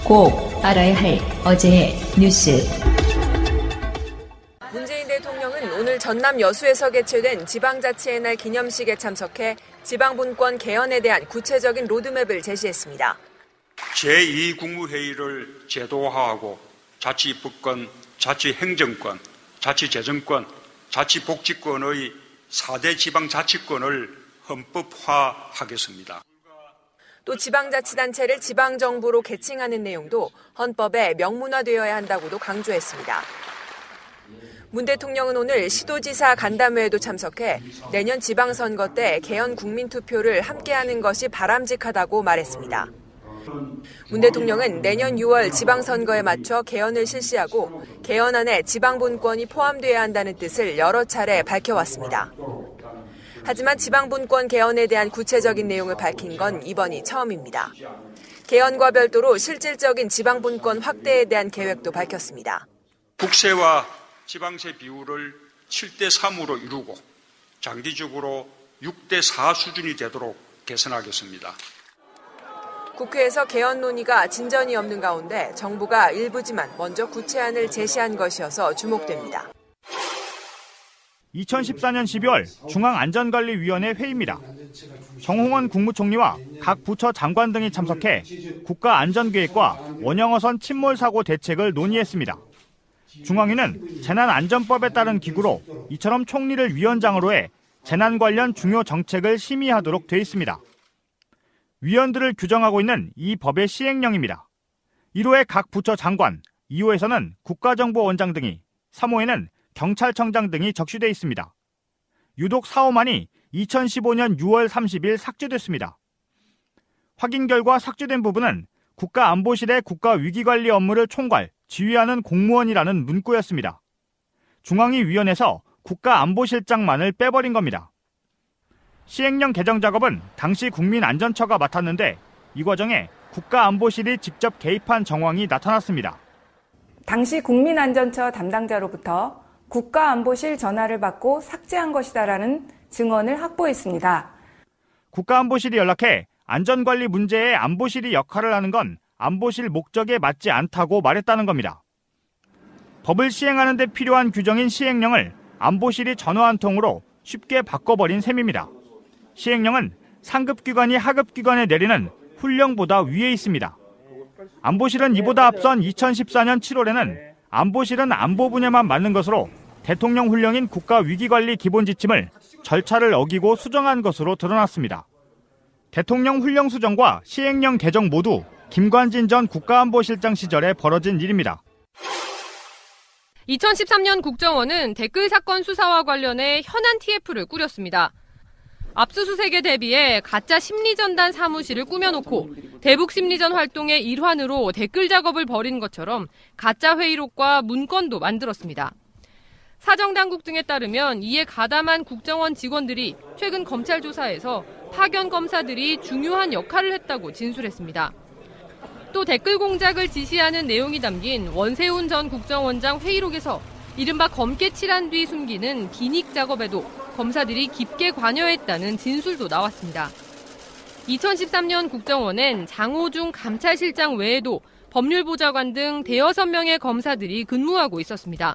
꼭 알아야 할 어제의 뉴스. 문재인 대통령은 오늘 전남 여수에서 개최된 지방자치의 날 기념식에 참석해 지방분권 개헌에 대한 구체적인 로드맵을 제시했습니다. 제2국무회의를 제도화하고 자치입법권, 자치행정권, 자치재정권, 자치복지권의 4대 지방자치권을 헌법화하겠습니다. 또 지방자치단체를 지방정부로 개칭하는 내용도 헌법에 명문화되어야 한다고도 강조했습니다. 문 대통령은 오늘 시도지사 간담회에도 참석해 내년 지방선거 때 개헌 국민투표를 함께하는 것이 바람직하다고 말했습니다. 문 대통령은 내년 6월 지방선거에 맞춰 개헌을 실시하고 개헌안에 지방분권이 포함돼야 한다는 뜻을 여러 차례 밝혀왔습니다. 하지만 지방분권 개헌에 대한 구체적인 내용을 밝힌 건 이번이 처음입니다. 개헌과 별도로 실질적인 지방분권 확대에 대한 계획도 밝혔습니다. 국세와 지방세 비율을 7대3으로 이루고 장기적으로 6대4 수준이 되도록 개선하겠습니다. 국회에서 개헌 논의가 진전이 없는 가운데 정부가 일부지만 먼저 구체안을 제시한 것이어서 주목됩니다. 2014년 12월 중앙안전관리위원회 회의입니다. 정홍원 국무총리와 각 부처 장관 등이 참석해 국가안전계획과 원형어선 침몰사고 대책을 논의했습니다. 중앙위는 재난안전법에 따른 기구로 이처럼 총리를 위원장으로 해 재난 관련 중요 정책을 심의하도록 돼 있습니다. 위원들을 규정하고 있는 이 법의 시행령입니다. 1호에 각 부처 장관, 2호에서는 국가정보원장 등이, 3호에는 경찰청장 등이 적시돼 있습니다. 유독 4호만이 2015년 6월 30일 삭제됐습니다. 확인 결과 삭제된 부분은 국가안보실의 국가위기관리 업무를 총괄, 지휘하는 공무원이라는 문구였습니다. 중앙위 위원회에서 국가안보실장만을 빼버린 겁니다. 시행령 개정 작업은 당시 국민안전처가 맡았는데 이 과정에 국가안보실이 직접 개입한 정황이 나타났습니다. 당시 국민안전처 담당자로부터 국가안보실 전화를 받고 삭제한 것이다라는 증언을 확보했습니다. 국가안보실이 연락해 안전관리 문제에 안보실이 역할을 하는 건 안보실 목적에 맞지 않다고 말했다는 겁니다. 법을 시행하는 데 필요한 규정인 시행령을 안보실이 전화 한 통으로 쉽게 바꿔버린 셈입니다. 시행령은 상급기관이 하급기관에 내리는 훈령보다 위에 있습니다. 안보실은 이보다 앞선 2014년 7월에는 안보실은 안보 분야만 맡는 것으로 대통령 훈령인 국가위기관리 기본지침을 절차를 어기고 수정한 것으로 드러났습니다. 대통령 훈령 수정과 시행령 개정 모두 김관진 전 국가안보실장 시절에 벌어진 일입니다. 2013년 국정원은 댓글 사건 수사와 관련해 현안 TF를 꾸렸습니다. 압수수색에 대비해 가짜 심리전단 사무실을 꾸며놓고 대북 심리전 활동의 일환으로 댓글 작업을 벌인 것처럼 가짜 회의록과 문건도 만들었습니다. 사정당국 등에 따르면 이에 가담한 국정원 직원들이 최근 검찰 조사에서 파견 검사들이 중요한 역할을 했다고 진술했습니다. 또 댓글 공작을 지시하는 내용이 담긴 원세훈 전 국정원장 회의록에서 이른바 검게 칠한 뒤 숨기는 기닉 작업에도 검사들이 깊게 관여했다는 진술도 나왔습니다. 2013년 국정원엔 장호중 감찰실장 외에도 법률보좌관 등 대여섯 명의 검사들이 근무하고 있었습니다.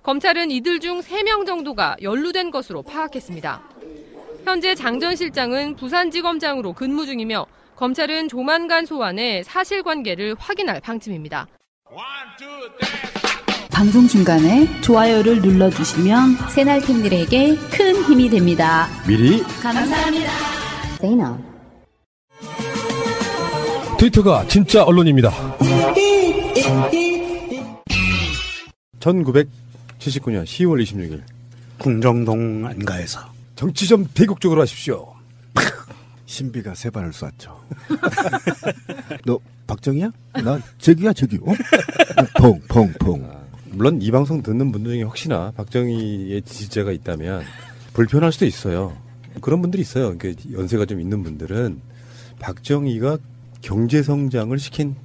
검찰은 이들 중 3명 정도가 연루된 것으로 파악했습니다. 현재 장 전 실장은 부산지검장으로 근무 중이며 검찰은 조만간 소환해 사실관계를 확인할 방침입니다. 방송 중간에 좋아요를 눌러주시면 새날팀들에게 큰 힘이 됩니다. 미리 감사합니다. 트위터가 진짜 언론입니다. 1979년 10월 26일 궁정동 안가에서 정치 좀 대국적으로 하십시오. 신비가 세 발을 쐈죠. 너 박정희야? 나 저기야 저기. 퐁퐁퐁. 물론 이 방송 듣는 분들 중에 혹시나 박정희의 지지자가 있다면 불편할 수도 있어요. 그런 분들이 있어요. 연세가 좀 있는 분들은 박정희가 경제성장을 시킨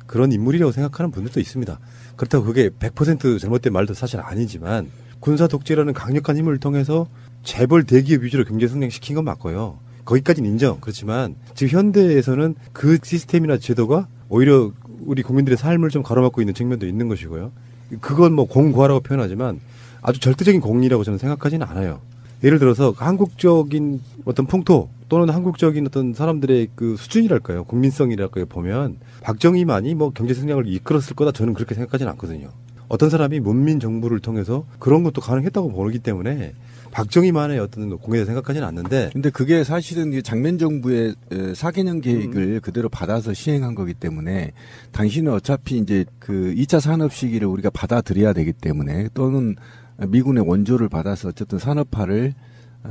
그런 인물이라고 생각하는 분들도 있습니다. 그렇다고 그게 100% 잘못된 말도 사실 아니지만 군사 독재라는 강력한 힘을 통해서 재벌 대기업 위주로 경제성장시킨 건 맞고요. 거기까지는 인정. 그렇지만 지금 현대에서는 그 시스템이나 제도가 오히려 우리 국민들의 삶을 좀 가로막고 있는 측면도 있는 것이고요. 그건 뭐 공고화라고 표현하지만 아주 절대적인 공리라고 저는 생각하지는 않아요. 예를 들어서 한국적인 어떤 풍토 또는 한국적인 어떤 사람들의 그 수준이랄까요, 국민성이랄까요 보면 박정희만이 뭐 경제 성장을 이끌었을 거다 저는 그렇게 생각하지는 않거든요. 어떤 사람이 문민 정부를 통해서 그런 것도 가능했다고 보기 때문에 박정희만의 어떤 공예다 생각하지는 않는데. 근데 그게 사실은 장면 정부의 4개년 계획을 그대로 받아서 시행한 거기 때문에 당신은 어차피 이제 그 2차 산업 시기를 우리가 받아들여야 되기 때문에 또는 미군의 원조를 받아서 어쨌든 산업화를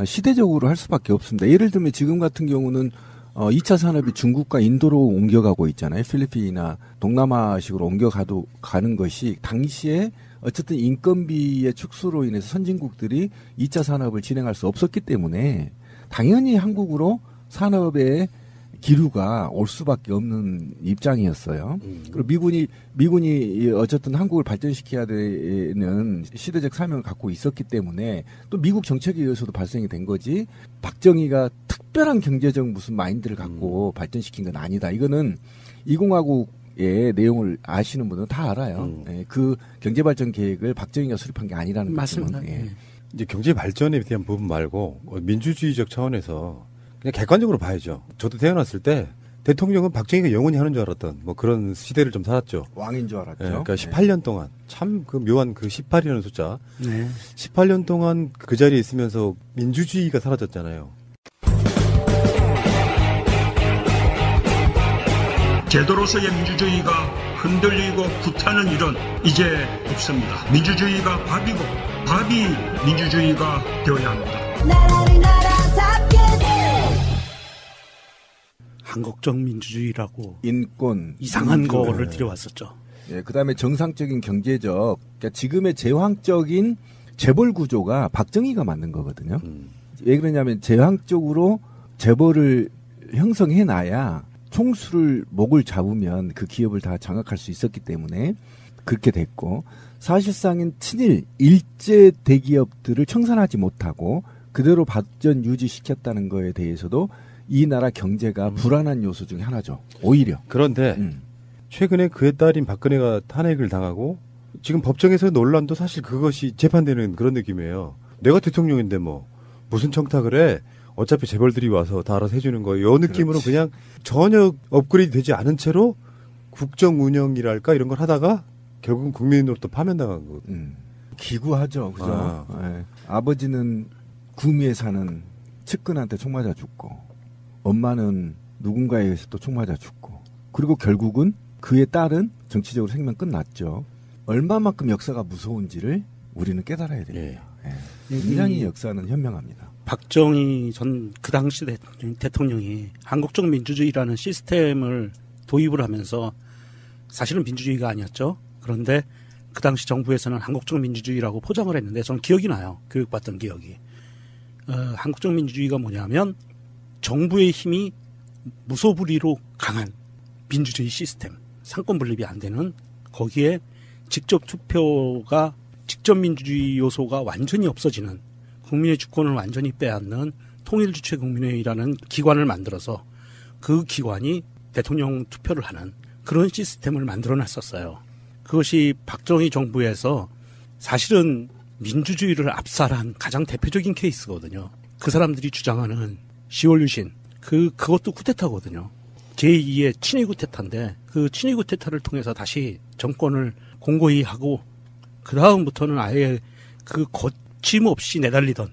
시대적으로 할 수밖에 없습니다. 예를 들면 지금 같은 경우는 2차 산업이 중국과 인도로 옮겨가고 있잖아요. 필리핀이나 동남아식으로 옮겨가는 것이 당시에 어쨌든 인건비의 축소로 인해서 선진국들이 2차 산업을 진행할 수 없었기 때문에 당연히 한국으로 산업의 기류가 올 수밖에 없는 입장이었어요. 그리고 미군이 어쨌든 한국을 발전시켜야 되는 시대적 사명을 갖고 있었기 때문에 또 미국 정책에 의해서도 발생이 된 거지 박정희가 특별한 경제적 무슨 마인드를 갖고 발전시킨 건 아니다. 이거는 2공화국의 내용을 아시는 분은 다 알아요. 예, 그 경제발전 계획을 박정희가 수립한 게 아니라는 거죠. 맞습니다. 예. 이제 경제 발전에 대한 부분 말고 민주주의적 차원에서 그냥 객관적으로 봐야죠. 저도 태어났을 때 대통령은 박정희가 영원히 하는 줄 알았던 뭐 그런 시대를 좀 살았죠. 왕인 줄 알았죠. 네, 그러니까 18년 동안 참 그 묘한 그 18이라는 숫자. 네. 18년 동안 그 자리에 있으면서 민주주의가 사라졌잖아요. 제도로서의 민주주의가 흔들리고 구타는 일은 이제 없습니다. 민주주의가 밥이고 밥이 민주주의가 되어야 합니다. 한국적 민주주의라고 인권 이상한 거를 들여왔었죠. 예, 그다음에 정상적인 경제적, 그러니까 지금의 제왕적인 재벌 구조가 박정희가 만든 거거든요. 왜 그러냐면 제왕적으로 재벌을 형성해놔야 총수를 목을 잡으면 그 기업을 다 장악할 수 있었기 때문에 그렇게 됐고, 사실상은 친일 일제 대기업들을 청산하지 못하고 그대로 발전 유지시켰다는 거에 대해서도 이 나라 경제가 불안한 요소 중에 하나죠. 오히려. 그런데 최근에 그의 딸인 박근혜가 탄핵을 당하고 지금 법정에서 논란도 사실 그것이 재판되는 그런 느낌이에요. 내가 대통령인데 뭐 무슨 청탁을 해. 어차피 재벌들이 와서 다 알아서 해주는 거예요. 이 느낌으로 그냥 전혀 업그레이드 되지 않은 채로 국정 운영이랄까 이런 걸 하다가 결국은 국민으로부터 파면당한 거. 기구하죠. 그죠. 네. 아버지는 구미에 사는 측근한테 총 맞아 죽고 엄마는 누군가에 의해서 또 총 맞아 죽고, 그리고 결국은 그의 딸은 정치적으로 생명 끝났죠. 얼마만큼 역사가 무서운지를 우리는 깨달아야 됩니다. 예. 굉장히 역사는 현명합니다. 박정희 전 그 당시 대통령이 한국적 민주주의라는 시스템을 도입을 하면서 사실은 민주주의가 아니었죠. 그런데 그 당시 정부에서는 한국적 민주주의라고 포장을 했는데 저는 기억이 나요. 교육받던 기억이. 한국적 민주주의가 뭐냐면 정부의 힘이 무소불위로 강한 민주주의 시스템, 상권 분립이 안 되는, 거기에 직접 투표가 직접 민주주의 요소가 완전히 없어지는, 국민의 주권을 완전히 빼앗는 통일주체국민회의라는 기관을 만들어서 그 기관이 대통령 투표를 하는 그런 시스템을 만들어놨었어요. 그것이 박정희 정부에서 사실은 민주주의를 압살한 가장 대표적인 케이스거든요. 그 사람들이 주장하는 10월 유신, 그것도 쿠데타거든요. 제2의 친위 쿠데타인데 그 친위 쿠데타를 통해서 다시 정권을 공고히 하고 그 다음부터는 아예 그 거침없이 내달리던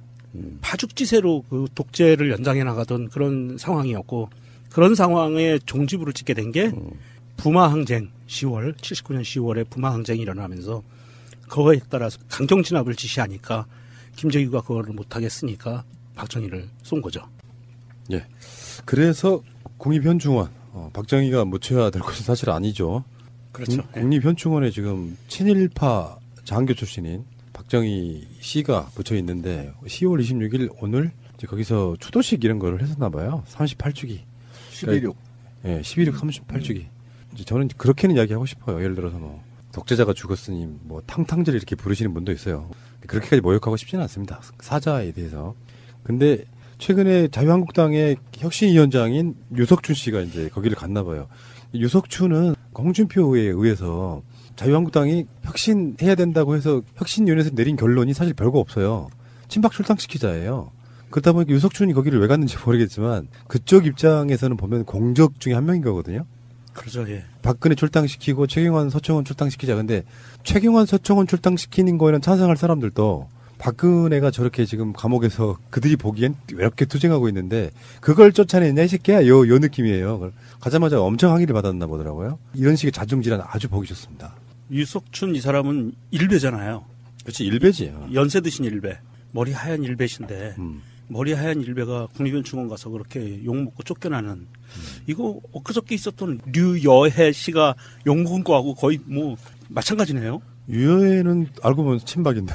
파죽지세로 그 독재를 연장해 나가던 그런 상황이었고, 그런 상황에 종지부를 찍게 된 게 부마항쟁 79년 10월에 부마항쟁이 일어나면서 그거에 따라서 강경 진압을 지시하니까 김정희가 그거를 못하겠으니까 박정희를 쏜 거죠. 예. 그래서 국립현충원, 박정희가 묻혀야 될 것은 사실 아니죠. 그렇죠. 국립현충원에 지금 친일파 장교 출신인 박정희 씨가 묻혀 있는데 10월 26일 오늘 이제 거기서 추도식 이런 거를 했었나 봐요. 38주기. 11.6. 예, 11.6 38주기. 이제 저는 그렇게는 이야기하고 싶어요. 예를 들어서 뭐 독재자가 죽었으니 뭐 탕탕질 이렇게 부르시는 분도 있어요. 그렇게까지 모욕하고 싶지는 않습니다. 사자에 대해서. 근데 최근에 자유한국당의 혁신위원장인 유석춘 씨가 이제 거기를 갔나 봐요. 유석춘은 홍준표에 의해서 자유한국당이 혁신해야 된다고 해서 혁신위원회에서 내린 결론이 사실 별거 없어요. 친박 출당시키자예요. 그렇다 보니까 유석춘이 거기를 왜 갔는지 모르겠지만 그쪽 입장에서는 보면 공적 중에 한 명인 거거든요. 그렇죠. 예. 박근혜 출당시키고 최경환, 서청원 출당시키자. 근데 최경환, 서청원 출당시키는 거에는 찬성할 사람들도 박근혜가 저렇게 지금 감옥에서 그들이 보기엔 외롭게 투쟁하고 있는데 그걸 쫓아내냐 이 새끼야 요 느낌이에요. 가자마자 엄청 항의를 받았나 보더라고요. 이런 식의 자중질환 아주 보기 좋습니다. 유석춘 이 사람은 일베잖아요. 그렇지, 일베지요. 연세 드신 일베. 머리 하얀 일베신데 머리 하얀 일베가 국립연충원 가서 그렇게 욕먹고 쫓겨나는 이거 엊그저께 있었던 류여해 씨가 욕먹은 거하고 거의 뭐 마찬가지네요. 유여해는 알고 보면 친박인데.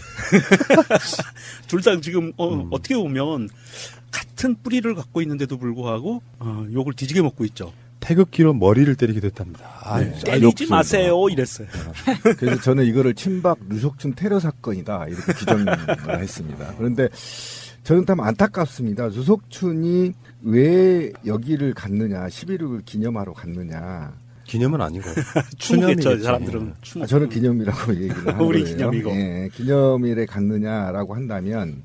둘 다 지금 어떻게 보면 같은 뿌리를 갖고 있는데도 불구하고 욕을 뒤지게 먹고 있죠. 태극기로 머리를 때리기도 했답니다. 네, 때리지 마세요 이랬어요. 그래서 저는 이거를 친박 유석춘 테러 사건이다 이렇게 규정을 했습니다. 그런데 저는 참 안타깝습니다. 유석춘이 왜 여기를 갔느냐, 11.6을 기념하러 갔느냐. 기념은 아니고 추모겠죠. 사람들은 추모. 저는 기념이라고 얘기를 하는 거예요. 우리 기념이고. 예, 기념일에 갔느냐라고 한다면,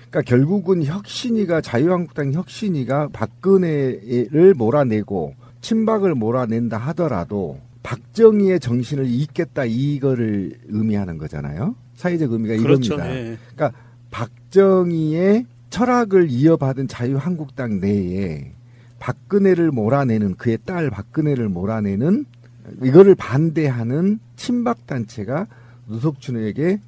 그러니까 결국은 혁신이가 자유한국당 혁신이가 박근혜를 몰아내고 친박을 몰아낸다 하더라도 박정희의 정신을 잇겠다 이거를 의미하는 거잖아요. 사회적 의미가 그렇죠. 이겁니다. 예. 그러니까 박정희의 철학을 이어받은 자유한국당 내에 박근혜를 몰아내는 그의 딸 박근혜를 몰아내는 이거를 반대하는 친박단체가 유석춘에게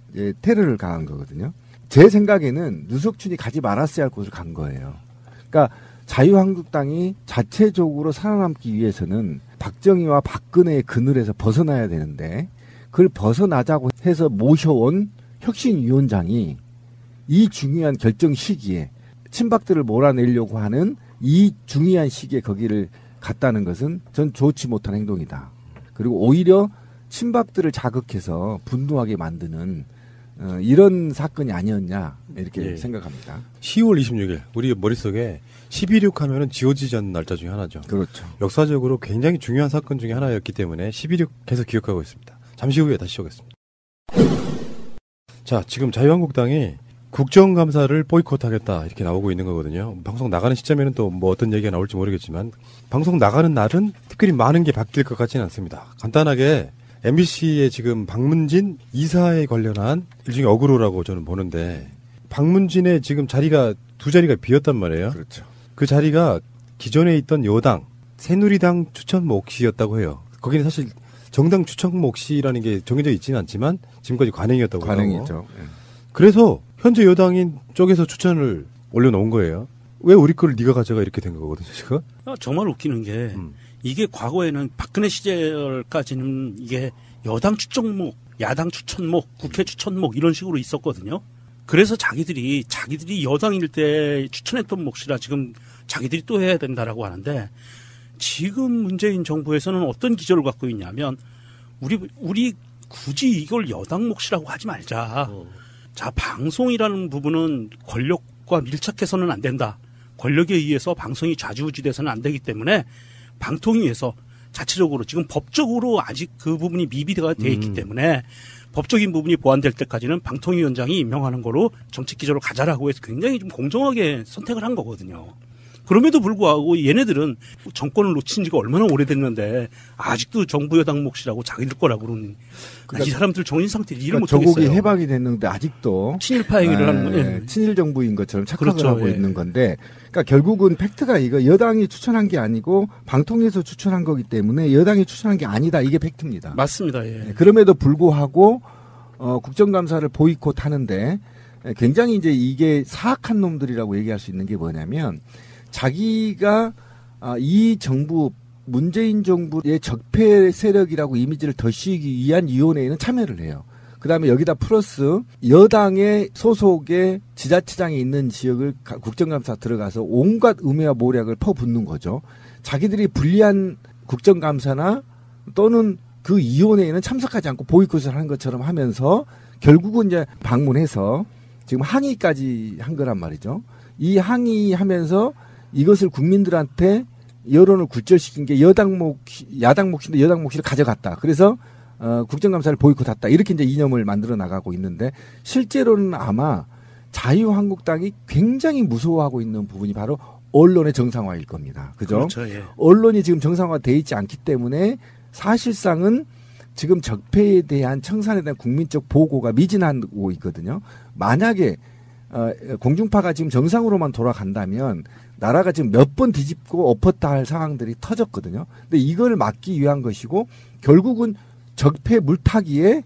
테러를 가한 거거든요. 제 생각에는 유석춘이 가지 말았어야 할 곳을 간 거예요. 그러니까 자유한국당이 자체적으로 살아남기 위해서는 박정희와 박근혜의 그늘에서 벗어나야 되는데 그걸 벗어나자고 해서 모셔온 혁신위원장이 이 중요한 결정 시기에 친박들을 몰아내려고 하는 이 중요한 시기에 거기를 갔다는 것은 전 좋지 못한 행동이다. 그리고 오히려 친박들을 자극해서 분노하게 만드는 이런 사건이 아니었냐 이렇게 생각합니다. 10월 26일 우리 머릿속에 11.6 하면은 지워지지 않는 날짜 중에 하나죠. 그렇죠. 역사적으로 굉장히 중요한 사건 중에 하나였기 때문에 11.6 계속 기억하고 있습니다. 잠시 후에 다시 오겠습니다. 자, 지금 자유한국당이 국정감사를 보이콧하겠다 이렇게 나오고 있는 거거든요. 방송 나가는 시점에는 또 뭐 어떤 얘기가 나올지 모르겠지만 방송 나가는 날은 특별히 많은 게 바뀔 것 같지는 않습니다. 간단하게 MBC의 지금 박문진 이사에 관련한 일종의 어그로라고 저는 보는데 박문진의 지금 자리가 두 자리가 비었단 말이에요. 그렇죠. 그 자리가 기존에 있던 여당 새누리당 추천 몫이었다고 해요. 거기는 사실 정당 추천 몫이라는 게 정해져 있지는 않지만 지금까지 관행이었다고 하고. 관행이죠. 그래서 현재 여당인 쪽에서 추천을 올려놓은 거예요. 왜 우리 거를 네가 가져가 이렇게 된 거거든요, 지금. 정말 웃기는 게 이게 과거에는 박근혜 시절까지는 이게 여당 추천목, 야당 추천목, 국회 추천목 이런 식으로 있었거든요. 그래서 자기들이 여당일 때 추천했던 몫이라 지금 자기들이 또 해야 된다라고 하는데 지금 문재인 정부에서는 어떤 기조를 갖고 있냐면 우리 굳이 이걸 여당 몫이라고 하지 말자. 자, 방송이라는 부분은 권력과 밀착해서는 안 된다. 권력에 의해서 방송이 좌지우지돼서는 안 되기 때문에 방통위에서 자체적으로 지금 법적으로 아직 그 부분이 미비가 돼 있기 때문에 법적인 부분이 보완될 때까지는 방통위원장이 임명하는 거로 정책 기조로 가자라고 해서 굉장히 좀 공정하게 선택을 한 거거든요. 그럼에도 불구하고 얘네들은 정권을 놓친 지가 얼마나 오래됐는데 아직도 정부 여당 몫이라고 자기들 거라고 그러는 그러니까 이 사람들 정신 상태를 이해를 못하겠어요. 조국이 해방이 됐는데 아직도 친일파 행위를 하는 거예요. 친일 정부인 것처럼 착각을 그렇죠. 하고 있는 건데 그러니까 결국은 팩트가 이거 여당이 추천한 게 아니고 방통위에서 추천한 거기 때문에 여당이 추천한 게 아니다. 이게 팩트입니다. 맞습니다. 예. 그럼에도 불구하고 국정감사를 보이콧하는데 굉장히 이제 이게 사악한 놈들이라고 얘기할 수 있는 게 뭐냐면 자기가 이 정부 문재인 정부의 적폐 세력이라고 이미지를 더 씌우기 위한 위원회에는 참여를 해요. 그다음에 여기다 플러스 여당의 소속의 지자체장이 있는 지역을 국정감사 들어가서 온갖 음해와 모략을 퍼붓는 거죠. 자기들이 불리한 국정감사나 또는 그 위원회에는 참석하지 않고 보이콧을 하는 것처럼 하면서 결국은 이제 방문해서 지금 항의까지 한 거란 말이죠. 이 항의하면서 이것을 국민들한테 여론을 굴절시킨 게 야당 몫인데 여당 몫을 가져갔다. 그래서 국정감사를 보이콧했다. 이렇게 이제 이념을 만들어 나가고 있는데 실제로는 아마 자유한국당이 굉장히 무서워하고 있는 부분이 바로 언론의 정상화일 겁니다. 그죠? 그렇죠, 예. 언론이 지금 정상화돼 있지 않기 때문에 사실상은 지금 적폐에 대한 청산에 대한 국민적 보고가 미진하고 있거든요. 만약에 공중파가 지금 정상으로만 돌아간다면 나라가 지금 몇 번 뒤집고 엎었다 할 상황들이 터졌거든요. 근데 이걸 막기 위한 것이고 결국은 적폐 물타기에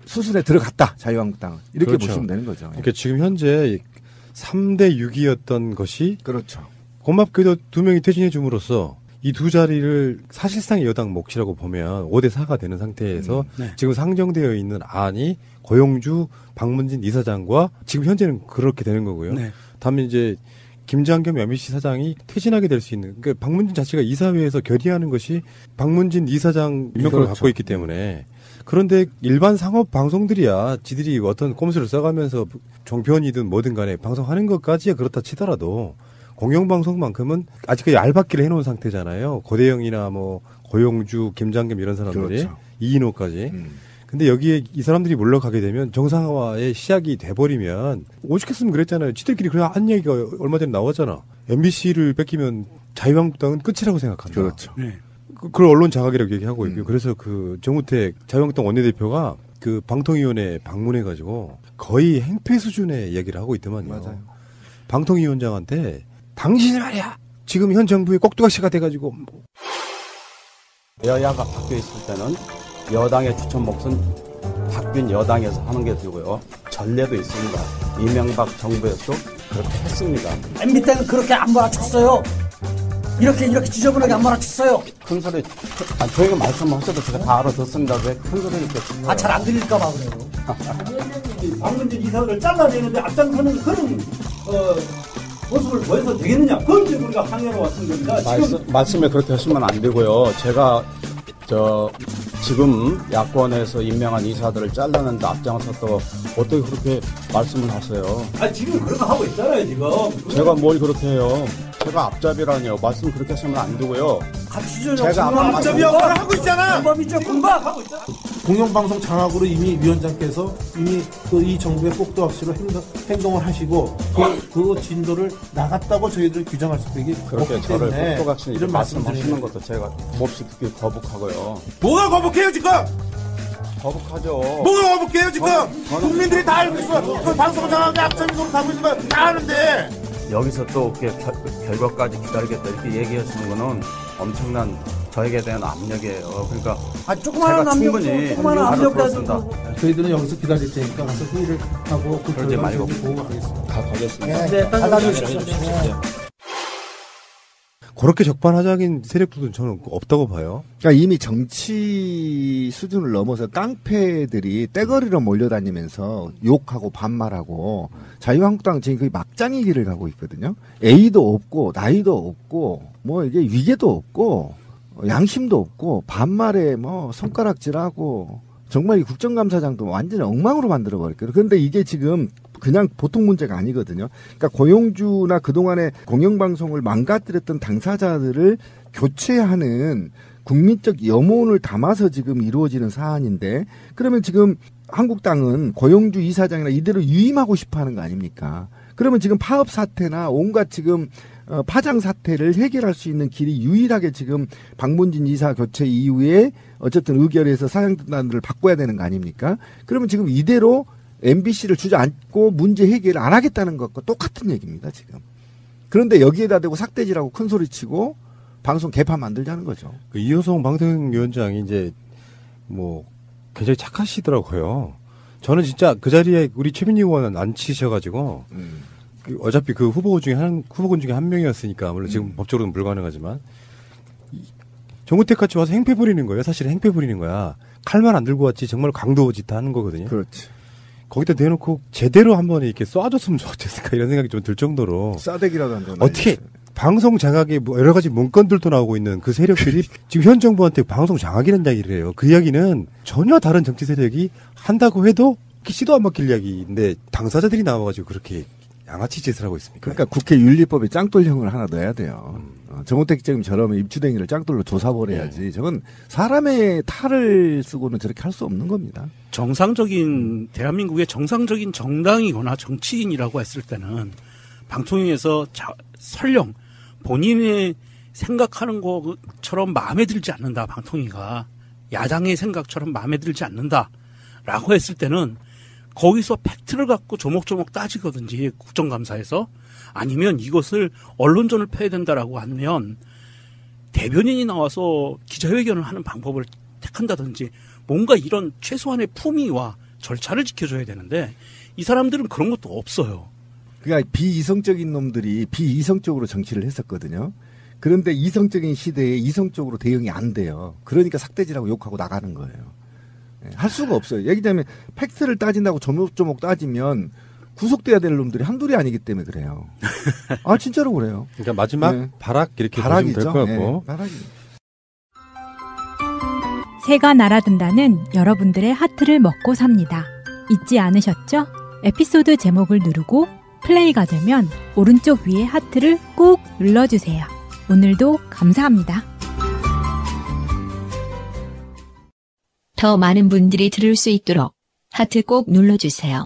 수순에 들어갔다. 자유한국당은. 이렇게 그렇죠. 보시면 되는 거죠. 그러니까 지금 현재 3대 6이었던 것이 그렇죠. 고맙게도 2명이 퇴진해 줌으로써 이 두 자리를 사실상 여당 몫이라고 보면 5대 4가 되는 상태에서 네. 지금 상정되어 있는 안이 고용주, 박문진 이사장과 지금 현재는 그렇게 되는 거고요. 네. 다음에 이제 김장겸 MBC 사장이 퇴진하게 될 수 있는, 그러니까 박문진 자체가 이사회에서 결의하는 것이 박문진 이사장 임명권을 그렇죠. 갖고 있기 때문에. 그런데 일반 상업 방송들이야 지들이 어떤 꼼수를 써가면서 종편이든 뭐든 간에 방송하는 것까지야 그렇다 치더라도 공영방송만큼은 아직까지 얄박기를 해놓은 상태잖아요. 고대영이나 뭐 고용주, 김장겸 이런 사람들이 그렇죠. 이인호까지. 근데 여기에 이 사람들이 물러가게 되면 정상화의 시작이 돼버리면 오죽했으면 그랬잖아요. 지들끼리 그냥 한 얘기가 얼마 전에 나왔잖아. MBC를 뺏기면 자유한국당은 끝이라고 생각한다. 그렇죠. 네. 그걸 언론 장악이라고 얘기하고 있고요. 그래서 그 정우택 자유한국당 원내대표가 그 방통위원회에 방문해가지고 거의 행패 수준의 얘기를 하고 있더만요. 맞아요. 방통위원장한테 당신이 말이야 지금 현 정부의 꼭두각시가 돼가지고 여야가 바뀌어 있을 때는 여당의 추천 몫은 바뀐 여당에서 하는 게 되고요. 전례도 있습니다. 이명박 정부에서도 그렇게 했습니다. MB 때는 그렇게 안 몰아쳤어요. 이렇게 지저분하게 안 몰아쳤어요. 큰 소리, 저희가 말씀하셔도 제가 다 알아듣습니다. 왜 큰 소리를 이렇게 치는 거예요? 잘 안 들릴까 봐 그래요. 박문진 이사를 잘라내는데 앞장서는 그런 모습을 보여서 되겠느냐. 그건 이제 우리가 항의하러 왔던 겁니다. 말씀에 그렇게 하시면 안 되고요. 제가 지금 야권에서 임명한 이사들을 잘라내는데 앞장섰다고 어떻게 그렇게 말씀을 하세요? 지금 그런 거 하고 있잖아요, 지금. 제가 뭘 그렇게 해요? 제가 앞잡이라니요. 말씀 그렇게 하시면 안 되고요. 제가 앞잡이 역할을 하고 있잖아. 공범이죠, 공범하고 있잖아. 공영방송 장악으로 이미 위원장께서 이미 이 정부의 꼭두각시로 행동을 하시고 그 진도를 나갔다고 저희들 규정할 수 있기 그렇게 저를 때문에 꼭두각시 이런 말씀하시는 것도 제가 몹시 듣기 거북하고요. 뭐가 거북해요 지금? 거북하죠. 뭐가 거북해요 지금? 국민들이 다 알고 있어. 그 방송 장악에 앞잡이 노릇하고 있는 거 다 아는데. 여기서 또 결과까지 기다리겠다 이렇게 얘기하시는 거는 엄청난 저에게 대한 압력이에요. 그러니까 조그마한 제가 충분히 알아들었습니다. 저희들은 여기서 기다릴 테니까 가서 회의를 하고 그 그러지 말고 보고 가겠습니다. 가겠습니다. 네, 받아주십시오. 그렇게 적반하장인 세력들은 저는 없다고 봐요. 그러니까 이미 정치 수준을 넘어서 깡패들이 떼거리로 몰려다니면서 욕하고 반말하고 자유한국당은 지금 거의 막장의 길을 가고 있거든요. A도 없고 나이도 없고 뭐 이게 위계도 없고 양심도 없고 반말에 뭐 손가락질하고 정말 이 국정감사장도 완전히 엉망으로 만들어버렸거든요. 그런데 이게 지금 그냥 보통 문제가 아니거든요. 그러니까 고용주나 그동안에 공영방송을 망가뜨렸던 당사자들을 교체하는 국민적 염원을 담아서 지금 이루어지는 사안인데 그러면 지금 한국당은 고용주 이사장이나 이대로 유임하고 싶어 하는 거 아닙니까? 그러면 지금 파업 사태나 온갖 지금 파장 사태를 해결할 수 있는 길이 유일하게 지금 박문진 이사 교체 이후에 어쨌든 의결해서 사장단들을 바꿔야 되는 거 아닙니까? 그러면 지금 이대로 MBC를 주저앉고 문제 해결을 안 하겠다는 것과 똑같은 얘기입니다, 지금. 그런데 여기에다 대고 삭대질하고 큰 소리 치고 방송 개판 만들자는 거죠. 그 이호성 방통위원장이 이제 뭐 굉장히 착하시더라고요. 저는 진짜 그 자리에 우리 최민희 의원은 안 치셔가지고 어차피 그 후보군 중에 한 명이었으니까 물론 지금 법적으로는 불가능하지만 정우택 같이 와서 행패 부리는 거예요. 사실 행패 부리는 거야. 칼만 안 들고 왔지 정말 강도짓 하는 거거든요. 그렇지. 거기다 대놓고 제대로 한번 이렇게 쏴줬으면 좋겠을까 이런 생각이 좀 들 정도로 싸대기라도 안 되나 어떻게 방송 장악에 뭐 여러 가지 문건들도 나오고 있는 그 세력들이 지금 현 정부한테 방송 장악이라는 이야기를 해요. 그 이야기는 전혀 다른 정치 세력이 한다고 해도 시도 안 막힐 이야기인데 당사자들이 나와가지고 그렇게 양아치 짓을 하고 있습니까? 그러니까 국회 윤리법에 짱돌형을 하나 넣어야 돼요. 정호택 지점처럼 입주댕이를 짱돌로 조사버려야지. 저건 사람의 탈을 쓰고는 저렇게 할 수 없는 겁니다. 정상적인 대한민국의 정상적인 정당이거나 정치인이라고 했을 때는 방통위에서 설령 본인의 생각하는 것처럼 마음에 들지 않는다. 방통위가 야당의 생각처럼 마음에 들지 않는다라고 했을 때는 거기서 팩트를 갖고 조목조목 따지거든지 국정감사에서 아니면 이것을 언론전을 펴야 된다라고 하면 대변인이 나와서 기자회견을 하는 방법을 택한다든지 뭔가 이런 최소한의 품위와 절차를 지켜줘야 되는데 이 사람들은 그런 것도 없어요. 그러니까 비이성적인 놈들이 비이성적으로 정치를 했었거든요. 그런데 이성적인 시대에 이성적으로 대응이 안 돼요. 그러니까 삭대질하고 욕하고 나가는 거예요. 할 수가 없어요. 얘기하자면 팩트를 따진다고 조목조목 따지면 구속돼야 될 놈들이 한둘이 아니기 때문에 그래요. 아 진짜로 그래요. 그러니까 마지막 발악 이렇게 보시면 될 것 같고. 발악이. 새가 날아든다는 여러분들의 하트를 먹고 삽니다. 잊지 않으셨죠? 에피소드 제목을 누르고 플레이가 되면 오른쪽 위에 하트를 꾹 눌러주세요. 오늘도 감사합니다. 더 많은 분들이 들을 수 있도록 하트 꼭 눌러주세요.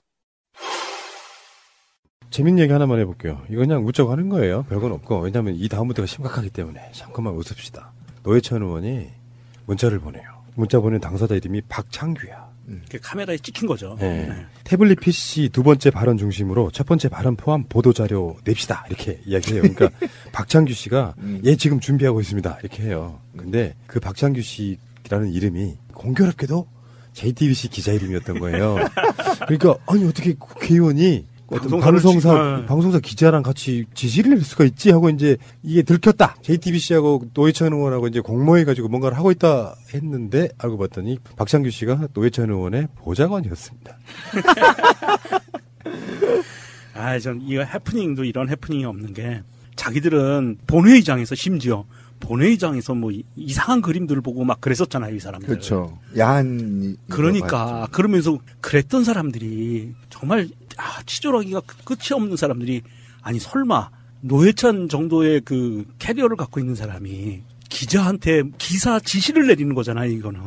재밌는 얘기 하나만 해볼게요. 이거 그냥 웃자고 하는 거예요. 별건 없고. 왜냐하면 이 다음 문제가 심각하기 때문에 잠깐만 웃읍시다. 노회찬 의원이 문자를 보내요. 문자 보낸 당사자 이름이 박창규야. 카메라에 찍힌 거죠. 네. 네. 태블릿 PC 두 번째 발언 중심으로 첫 번째 발언 포함 보도자료 냅시다. 이렇게 이야기해요. 그러니까 박창규 씨가 예 지금 준비하고 있습니다. 이렇게 해요. 근데 그 박창규 씨라는 이름이 공교롭게도 JTBC 기자 이름이었던 거예요. 그러니까 아니 어떻게 국회의원이 방송사 기자랑 같이 지시를 낼 수가 있지 하고 이제 이게 들켰다. JTBC하고 노회찬 의원하고 이제 공모해가지고 뭔가를 하고 있다 했는데 알고 봤더니 박창규 씨가 노회찬 의원의 보좌관이었습니다. 전 이 해프닝도 이런 해프닝이 없는 게 자기들은 본회의장에서 심지어 본회의장에서 뭐 이상한 그림들을 보고 막 그랬었잖아요, 이 사람들. 그렇죠. 야한. 그러니까 그러면서 그랬던 사람들이 정말 치졸하기가 끝이 없는 사람들이 아니 설마 노회찬 정도의 그 캐리어를 갖고 있는 사람이 기자한테 기사 지시를 내리는 거잖아요, 이거는.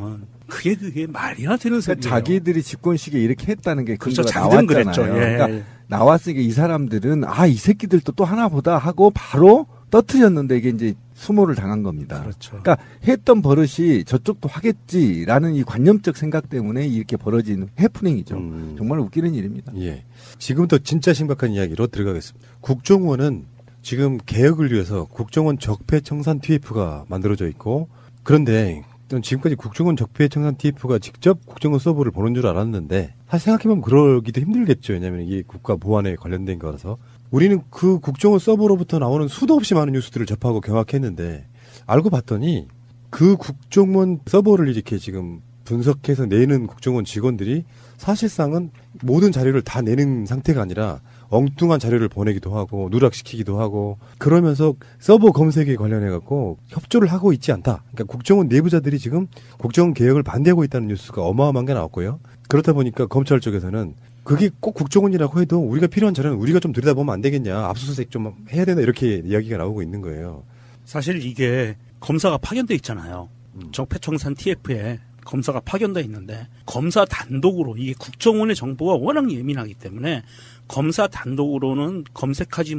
그게 말이나 되는 소리예요. 자기들이 집권 시기에 이렇게 했다는 게 그렇죠. 근거가 나왔잖아요. 그랬죠. 예. 그러니까 나왔으니까 이 사람들은 이 새끼들도 또 하나보다 하고 바로 떠트렸는데 이게 이제 수모를 당한 겁니다. 그렇죠. 그러니까 했던 버릇이 저쪽도 하겠지라는 이 관념적 생각 때문에 이렇게 벌어진 해프닝이죠. 정말 웃기는 일입니다. 예. 지금부터 진짜 심각한 이야기로 들어가겠습니다. 국정원은 지금 개혁을 위해서 국정원 적폐청산 TF가 만들어져 있고 그런데 지금까지 국정원 적폐청산 TF가 직접 국정원 서버를 보는 줄 알았는데 사실 생각해보면 그러기도 힘들겠죠. 왜냐하면 이게 국가 보안에 관련된 거라서. 우리는 그 국정원 서버로부터 나오는 수도 없이 많은 뉴스들을 접하고 경악했는데 알고 봤더니 그 국정원 서버를 이렇게 지금 분석해서 내는 국정원 직원들이 사실상은 모든 자료를 다 내는 상태가 아니라 엉뚱한 자료를 보내기도 하고 누락시키기도 하고 그러면서 서버 검색에 관련해갖고 협조를 하고 있지 않다. 그러니까 국정원 내부자들이 지금 국정원 개혁을 반대하고 있다는 뉴스가 어마어마한 게 나왔고요. 그렇다 보니까 검찰 쪽에서는 그게 꼭 국정원이라고 해도 우리가 필요한 자료는 우리가 좀 들여다보면 안 되겠냐. 압수수색 좀 해야 되나 이렇게 이야기가 나오고 있는 거예요. 사실 이게 검사가 파견돼 있잖아요. 적폐청산 TF에 검사가 파견돼 있는데 검사 단독으로 이게 국정원의 정보가 워낙 예민하기 때문에 검사 단독으로는 검색하지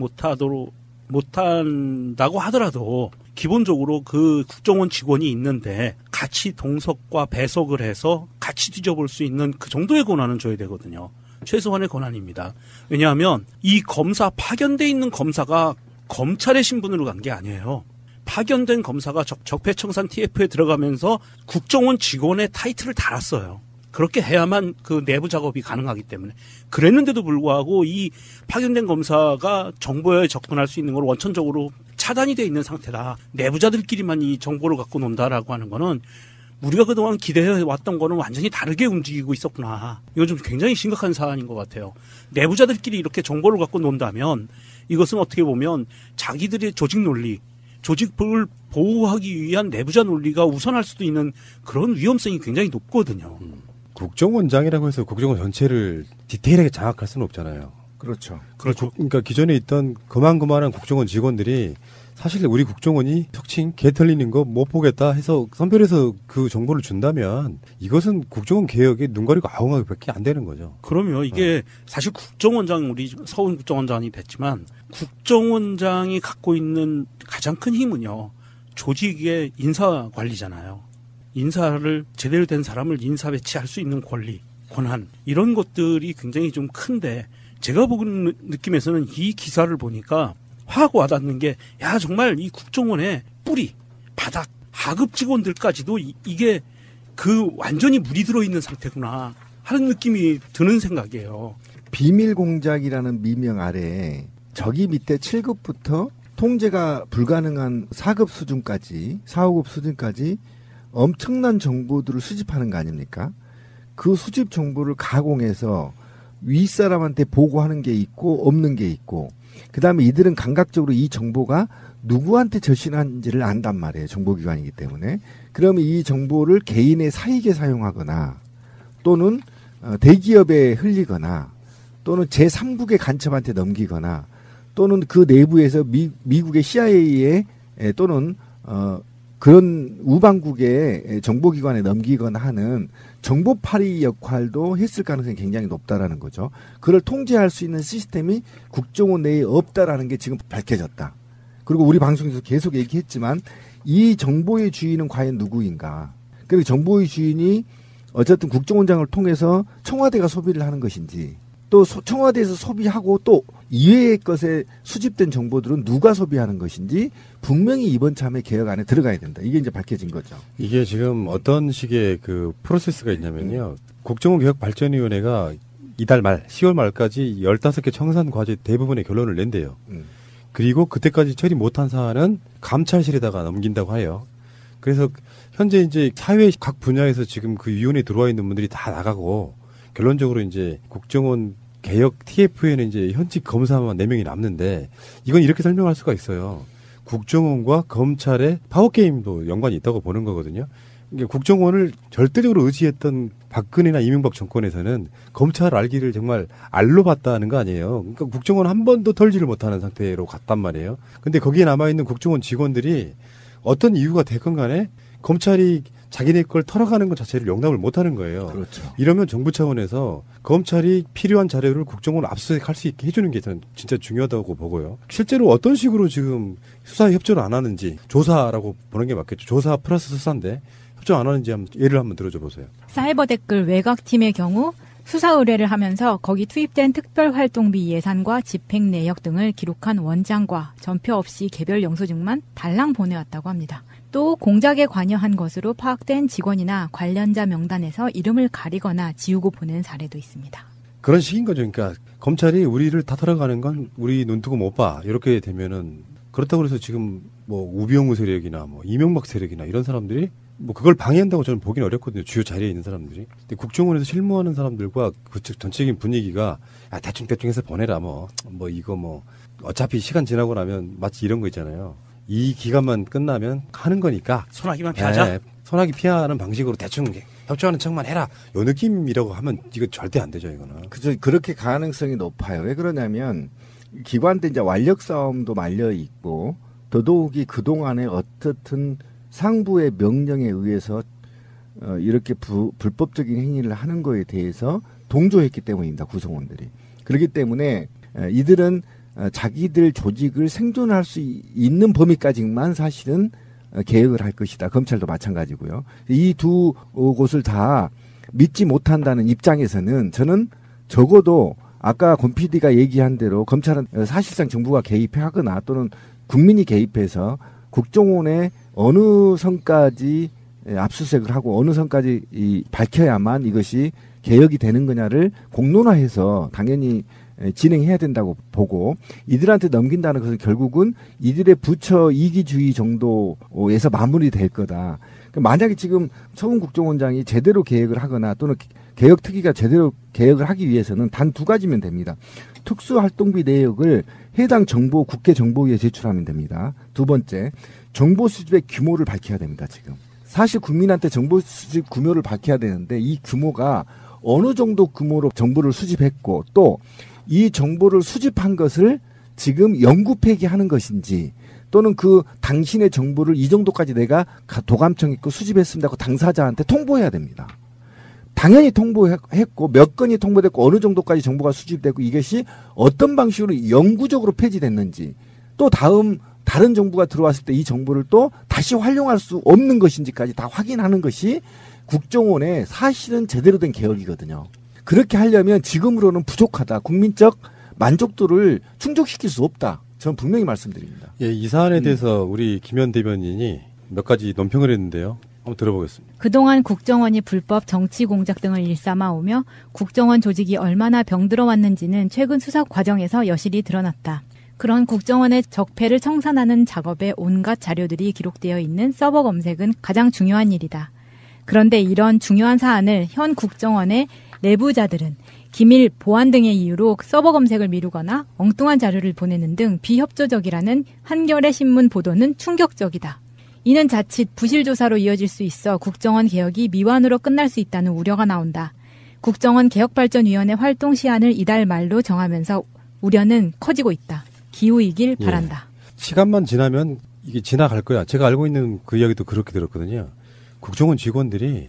못한다고 하더라도 기본적으로 그 국정원 직원이 있는데 같이 동석과 배석을 해서 같이 뒤져볼 수 있는 그 정도의 권한은 줘야 되거든요. 최소한의 권한입니다. 왜냐하면 이 검사 파견돼 있는 검사가 검찰의 신분으로 간 게 아니에요. 파견된 검사가 적폐청산 TF에 들어가면서 국정원 직원의 타이틀을 달았어요. 그렇게 해야만 그 내부 작업이 가능하기 때문에. 그랬는데도 불구하고 이 파견된 검사가 정보에 접근할 수 있는 걸 원천적으로 차단이 돼 있는 상태다. 내부자들끼리만 이 정보를 갖고 논다라고 하는 거는 우리가 그동안 기대해왔던 거는 완전히 다르게 움직이고 있었구나. 이거 좀 굉장히 심각한 사안인 것 같아요. 내부자들끼리 이렇게 정보를 갖고 논다면 이것은 어떻게 보면 자기들의 조직 논리, 조직을 보호하기 위한 내부자 논리가 우선할 수도 있는 그런 위험성이 굉장히 높거든요. 국정원장이라고 해서 국정원 전체를 디테일하게 장악할 수는 없잖아요. 그렇죠. 그러니까 기존에 있던 그만한 국정원 직원들이 사실 우리 국정원이 척칭 개 털리는 거 못 보겠다 해서 선별해서 그 정보를 준다면 이것은 국정원 개혁에 눈 가리고 아웅하기밖에 안 되는 거죠. 그럼요. 이게 사실 국정원장, 우리 서훈 국정원장이 됐지만 국정원장이 갖고 있는 가장 큰 힘은요. 조직의 인사 관리잖아요. 인사를 제대로 된 사람을 인사 배치할 수 있는 권리, 권한 이런 것들이 굉장히 좀 큰데 제가 보는 느낌에서는 이 기사를 보니까 확 와닿는 게 야 정말 이 국정원의 뿌리, 바닥, 하급 직원들까지도 이게 그 완전히 물이 들어있는 상태구나 하는 느낌이 드는 생각이에요. 비밀 공작이라는 미명 아래 저기 밑에 7급부터 통제가 불가능한 4급 수준까지 4, 5급 수준까지 엄청난 정보들을 수집하는 거 아닙니까? 그 수집 정보를 가공해서 윗사람한테 보고하는 게 있고 없는 게 있고 그 다음에 이들은 감각적으로 이 정보가 누구한테 절신한지를 안단 말이에요. 정보기관이기 때문에. 그러면 이 정보를 개인의 사익에 사용하거나 또는 대기업에 흘리거나 또는 제3국의 간첩한테 넘기거나 또는 그 내부에서 미국의 CIA에 또는 그런 우방국의 정보기관에 넘기거나 하는 정보파리 역할도 했을 가능성이 굉장히 높다라는 거죠. 그걸 통제할 수 있는 시스템이 국정원 내에 없다라는 게 지금 밝혀졌다. 그리고 우리 방송에서 계속 얘기했지만 이 정보의 주인은 과연 누구인가. 그리고 정보의 주인이 어쨌든 국정원장을 통해서 청와대가 소비를 하는 것인지 또 청와대에서 소비하고 또 이외의 것에 수집된 정보들은 누가 소비하는 것인지 분명히 이번 참의 개혁 안에 들어가야 된다. 이게 이제 밝혀진 거죠. 이게 지금 어떤 식의 그 프로세스가 있냐면요. 국정원 개혁 발전위원회가 이달 말 10월 말까지 15개 청산 과제 대부분의 결론을 낸대요. 그리고 그때까지 처리 못한 사안은 감찰실에다가 넘긴다고 해요. 그래서 현재 이제 사회 각 분야에서 지금 그 위원회에 들어와 있는 분들이 다 나가고 결론적으로 이제 국정원 개혁 TF에는 이제 현직 검사만 4명이 남는데 이건 이렇게 설명할 수가 있어요. 국정원과 검찰의 파워게임도 연관이 있다고 보는 거거든요. 그러니까 국정원을 절대적으로 의지했던 박근혜나 이명박 정권에서는 검찰을 알기를 정말 알로 봤다는 거 아니에요. 그러니까 국정원 한 번도 털지를 못하는 상태로 갔단 말이에요. 근데 거기에 남아있는 국정원 직원들이 어떤 이유가 됐건 간에 검찰이 자기네 걸 털어가는 것 자체를 용납을 못하는 거예요. 그렇죠. 이러면 정부 차원에서 검찰이 필요한 자료를 국정원으로 압수수색할 수 있게 해주는 게 저는 진짜 중요하다고 보고요. 실제로 어떤 식으로 지금 수사에 협조를 안 하는지 조사라고 보는 게 맞겠죠. 조사 플러스 수사인데 협조 안 하는지 예를 한번 들어줘 보세요. 사이버 댓글 외곽팀의 경우 수사 의뢰를 하면서 거기 투입된 특별활동비 예산과 집행 내역 등을 기록한 원장과 전표 없이 개별 영수증만 달랑 보내왔다고 합니다. 또 공작에 관여한 것으로 파악된 직원이나 관련자 명단에서 이름을 가리거나 지우고 보낸 사례도 있습니다. 그런 식인 거죠. 그러니까 검찰이 우리를 다 털어가는 건 우리 눈뜨고 못 봐. 이렇게 되면은 그렇다고 해서 지금 뭐 우병우 세력이나 뭐 이명박 세력이나 이런 사람들이 뭐 그걸 방해한다고 저는 보기는 어렵거든요. 주요 자리에 있는 사람들이. 근데 국정원에서 실무하는 사람들과 그 전체적인 분위기가 야, 대충 해서 보내라 뭐 이거 뭐 어차피 시간 지나고 나면 마치 이런 거 있잖아요. 이 기간만 끝나면 하는 거니까 소나기만 피하자. 네, 소나기 피하는 방식으로 대충 협조하는 척만 해라. 요 느낌이라고 하면 이거 절대 안 되죠, 이거는. 그죠. 그렇게 가능성이 높아요. 왜 그러냐면 기관대 이제 완력 싸움도 말려 있고 더더욱이 그동안에 어떻든 상부의 명령에 의해서 이렇게 불법적인 행위를 하는 거에 대해서 동조했기 때문입니다. 구성원들이. 그렇기 때문에 이들은 자기들 조직을 생존할 수 있는 범위까지만 사실은 개혁을 할 것이다. 검찰도 마찬가지고요. 이 두 곳을 다 믿지 못한다는 입장에서는 저는 적어도 아까 권 PD가 얘기한 대로 검찰은 사실상 정부가 개입하거나 또는 국민이 개입해서 국정원의 어느 선까지 압수수색을 하고 어느 선까지 밝혀야만 이것이 개혁이 되는 거냐를 공론화해서 당연히 진행해야 된다고 보고 이들한테 넘긴다는 것은 결국은 이들의 부처 이기주의 정도에서 마무리될 거다. 만약에 지금 서훈 국정원장이 제대로 계획을 하거나 또는 개혁특위가 제대로 개혁을 하기 위해서는 단 2가지면 됩니다. 특수활동비 내역을 해당 정보 국회 정보위에 제출하면 됩니다. 2번째, 정보 수집의 규모를 밝혀야 됩니다. 지금 사실 국민한테 정보 수집 규모를 밝혀야 되는데 이 규모가 어느 정도 규모로 정보를 수집했고 또 이 정보를 수집한 것을 지금 영구 폐기하는 것인지 또는 그 당신의 정보를 이 정도까지 내가 도감청했고 수집했습니다 하고 당사자한테 통보해야 됩니다. 당연히 통보했고 몇 건이 통보됐고 어느 정도까지 정보가 수집됐고 이것이 어떤 방식으로 영구적으로 폐지됐는지 또 다른 정보가 들어왔을 때 이 정보를 또 다시 활용할 수 없는 것인지까지 다 확인하는 것이 국정원의 사실은 제대로 된 개혁이거든요. 그렇게 하려면 지금으로는 부족하다. 국민적 만족도를 충족시킬 수 없다. 저는 분명히 말씀드립니다. 예, 이 사안에 대해서 우리 김현 대변인이 몇 가지 논평을 했는데요. 한번 들어보겠습니다. 그동안 국정원이 불법 정치 공작 등을 일삼아오며 국정원 조직이 얼마나 병들어 왔는지는 최근 수사 과정에서 여실히 드러났다. 그런 국정원의 적폐를 청산하는 작업에 온갖 자료들이 기록되어 있는 서버 검색은 가장 중요한 일이다. 그런데 이런 중요한 사안을 현 국정원의 내부자들은 기밀, 보안 등의 이유로 서버 검색을 미루거나 엉뚱한 자료를 보내는 등 비협조적이라는 한겨레 신문 보도는 충격적이다. 이는 자칫 부실조사로 이어질 수 있어 국정원 개혁이 미완으로 끝날 수 있다는 우려가 나온다. 국정원 개혁발전위원회 활동 시한을 이달 말로 정하면서 우려는 커지고 있다. 기우이길 바란다. 시간만 지나면 이게 지나갈 거야. 제가 알고 있는 그 이야기도 그렇게 들었거든요. 국정원 직원들이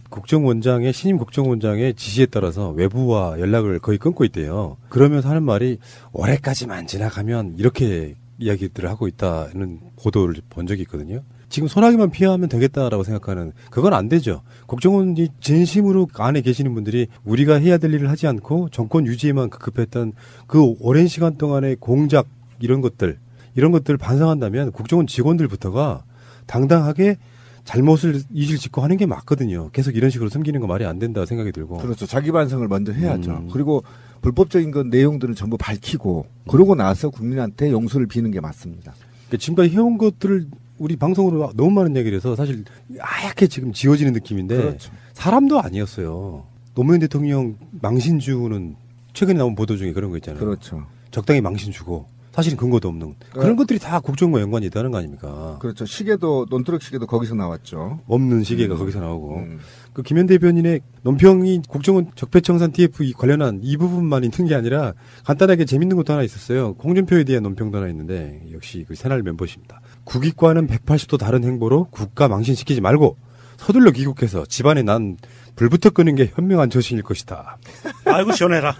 신임 국정원장의 지시에 따라서 외부와 연락을 거의 끊고 있대요. 그러면서 하는 말이 올해까지만 지나가면 이렇게 이야기들을 하고 있다는 보도를 본 적이 있거든요. 지금 소나기만 피하면 되겠다라고 생각하는 그건 안 되죠. 국정원이 진심으로 안에 계시는 분들이 우리가 해야 될 일을 하지 않고 정권 유지에만 급급했던 그 오랜 시간 동안의 공작 이런 것들을 반성한다면 국정원 직원들부터가 당당하게 잘못을 이질 짓고 하는 게 맞거든요. 계속 이런 식으로 숨기는 거 말이 안 된다 생각이 들고. 그렇죠. 자기 반성을 먼저 해야죠. 그리고 불법적인 건 내용들을 전부 밝히고 그러고 나서 국민한테 용서를 비는 게 맞습니다. 그러니까 지금까지 해온 것들을 우리 방송으로 너무 많은 얘기를 해서 사실 하얗게 지금 지워지는 느낌인데 그렇죠. 사람도 아니었어요. 노무현 대통령 망신 주는 최근에 나온 보도 중에 그런 거 있잖아요. 그렇죠. 적당히 망신 주고 사실은 근거도 없는 그런 것들이 다 국정과 연관이 있다는 거 아닙니까? 그렇죠. 시계도 논두렁 시계도 거기서 나왔죠. 없는 시계가 거기서 나오고 그 김현 대변인의 논평이 국정원 적폐청산 TF 관련한 이 부분만 있는 게 아니라 간단하게 재밌는 것도 하나 있었어요. 홍준표에 대한 논평도 하나 있는데 역시 그 새날 멤버십니다. 국익과는 180도 다른 행보로 국가 망신시키지 말고 서둘러 귀국해서 집안에 난 불부터 끄는 게 현명한 처신일 것이다. 아이고 시원해라.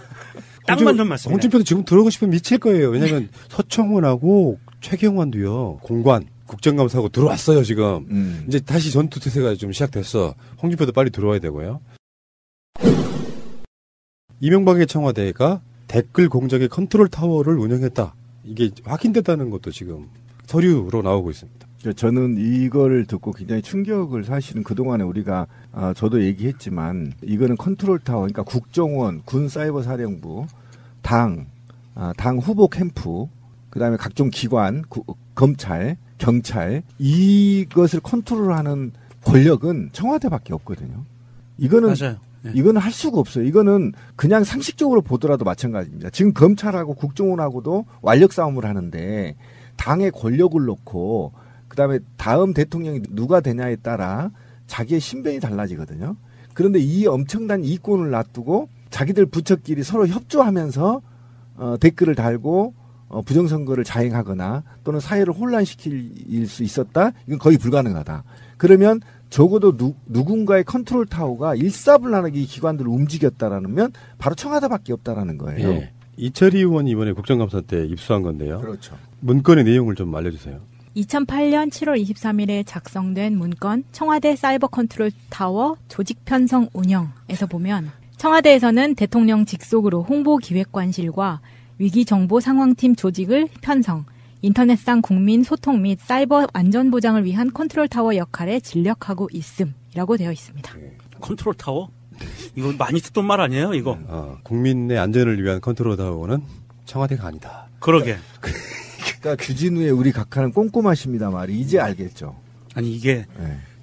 딱 맞는 말씀이네. 홍준표도 지금 들어오고 싶으면 미칠 거예요. 왜냐하면 서청원하고 최경환도요. 공관 국정감사하고 들어왔어요 지금. 이제 다시 전투태세가 좀 시작됐어. 홍준표도 빨리 들어와야 되고요. 이명박의 청와대가 댓글 공작의 컨트롤 타워를 운영했다. 이게 확인됐다는 것도 지금 서류로 나오고 있습니다. 저는 이걸 듣고 굉장히 충격을 사실은 그동안에 우리가 저도 얘기했지만 이거는 컨트롤 타워 그러니까 국정원, 군사이버사령부, 당 후보 캠프 그다음에 각종 기관, 검찰, 경찰 이것을 컨트롤하는 권력은 청와대밖에 없거든요. 이거는 맞아요. 네. 이거는 할 수가 없어요. 이거는 그냥 상식적으로 보더라도 마찬가지입니다. 지금 검찰하고 국정원하고도 완력 싸움을 하는데 당의 권력을 놓고 그다음에 다음 대통령이 누가 되냐에 따라 자기의 신변이 달라지거든요. 그런데 이 엄청난 이권을 놔두고 자기들 부처끼리 서로 협조하면서 댓글을 달고 부정선거를 자행하거나 또는 사회를 혼란시킬 수 있었다? 이건 거의 불가능하다. 그러면 적어도 누군가의 컨트롤 타워가 일사불란하게 이 기관들을 움직였다라면 바로 청와대밖에 없다라는 거예요. 예. 이철희 의원이 이번에 국정감사 때 입수한 건데요. 그렇죠. 문건의 내용을 좀 알려주세요. 2008년 7월 23일에 작성된 문건 청와대 사이버 컨트롤 타워 조직 편성 운영에서 보면 청와대에서는 대통령 직속으로 홍보기획관실과 위기정보상황팀 조직을 편성, 인터넷상 국민 소통 및 사이버 안전 보장을 위한 컨트롤 타워 역할에 진력하고 있음이라고 되어 있습니다. 컨트롤 타워? 이거 많이 듣던 말 아니에요, 이거? 국민의 안전을 위한 컨트롤 타워는 청와대가 아니다. 그러게. 그러니까 주진우의 우리 각하는 꼼꼼하십니다 말이 이제 알겠죠. 아니 이게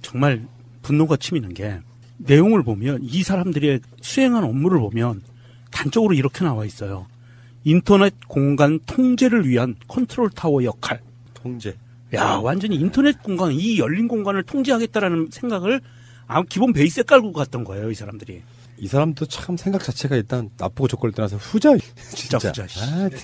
정말 분노가 치미는 게 내용을 보면 이 사람들이 수행한 업무를 보면 단적으로 이렇게 나와 있어요. 인터넷 공간 통제를 위한 컨트롤 타워 역할. 통제. 야, 완전히 인터넷 공간, 이 열린 공간을 통제하겠다라는 생각을 기본 베이스에 깔고 갔던 거예요, 이 사람들이. 이 사람도 참 생각 자체가 일단 나쁘고 좋고를 떠나서 후자. 진짜 후자.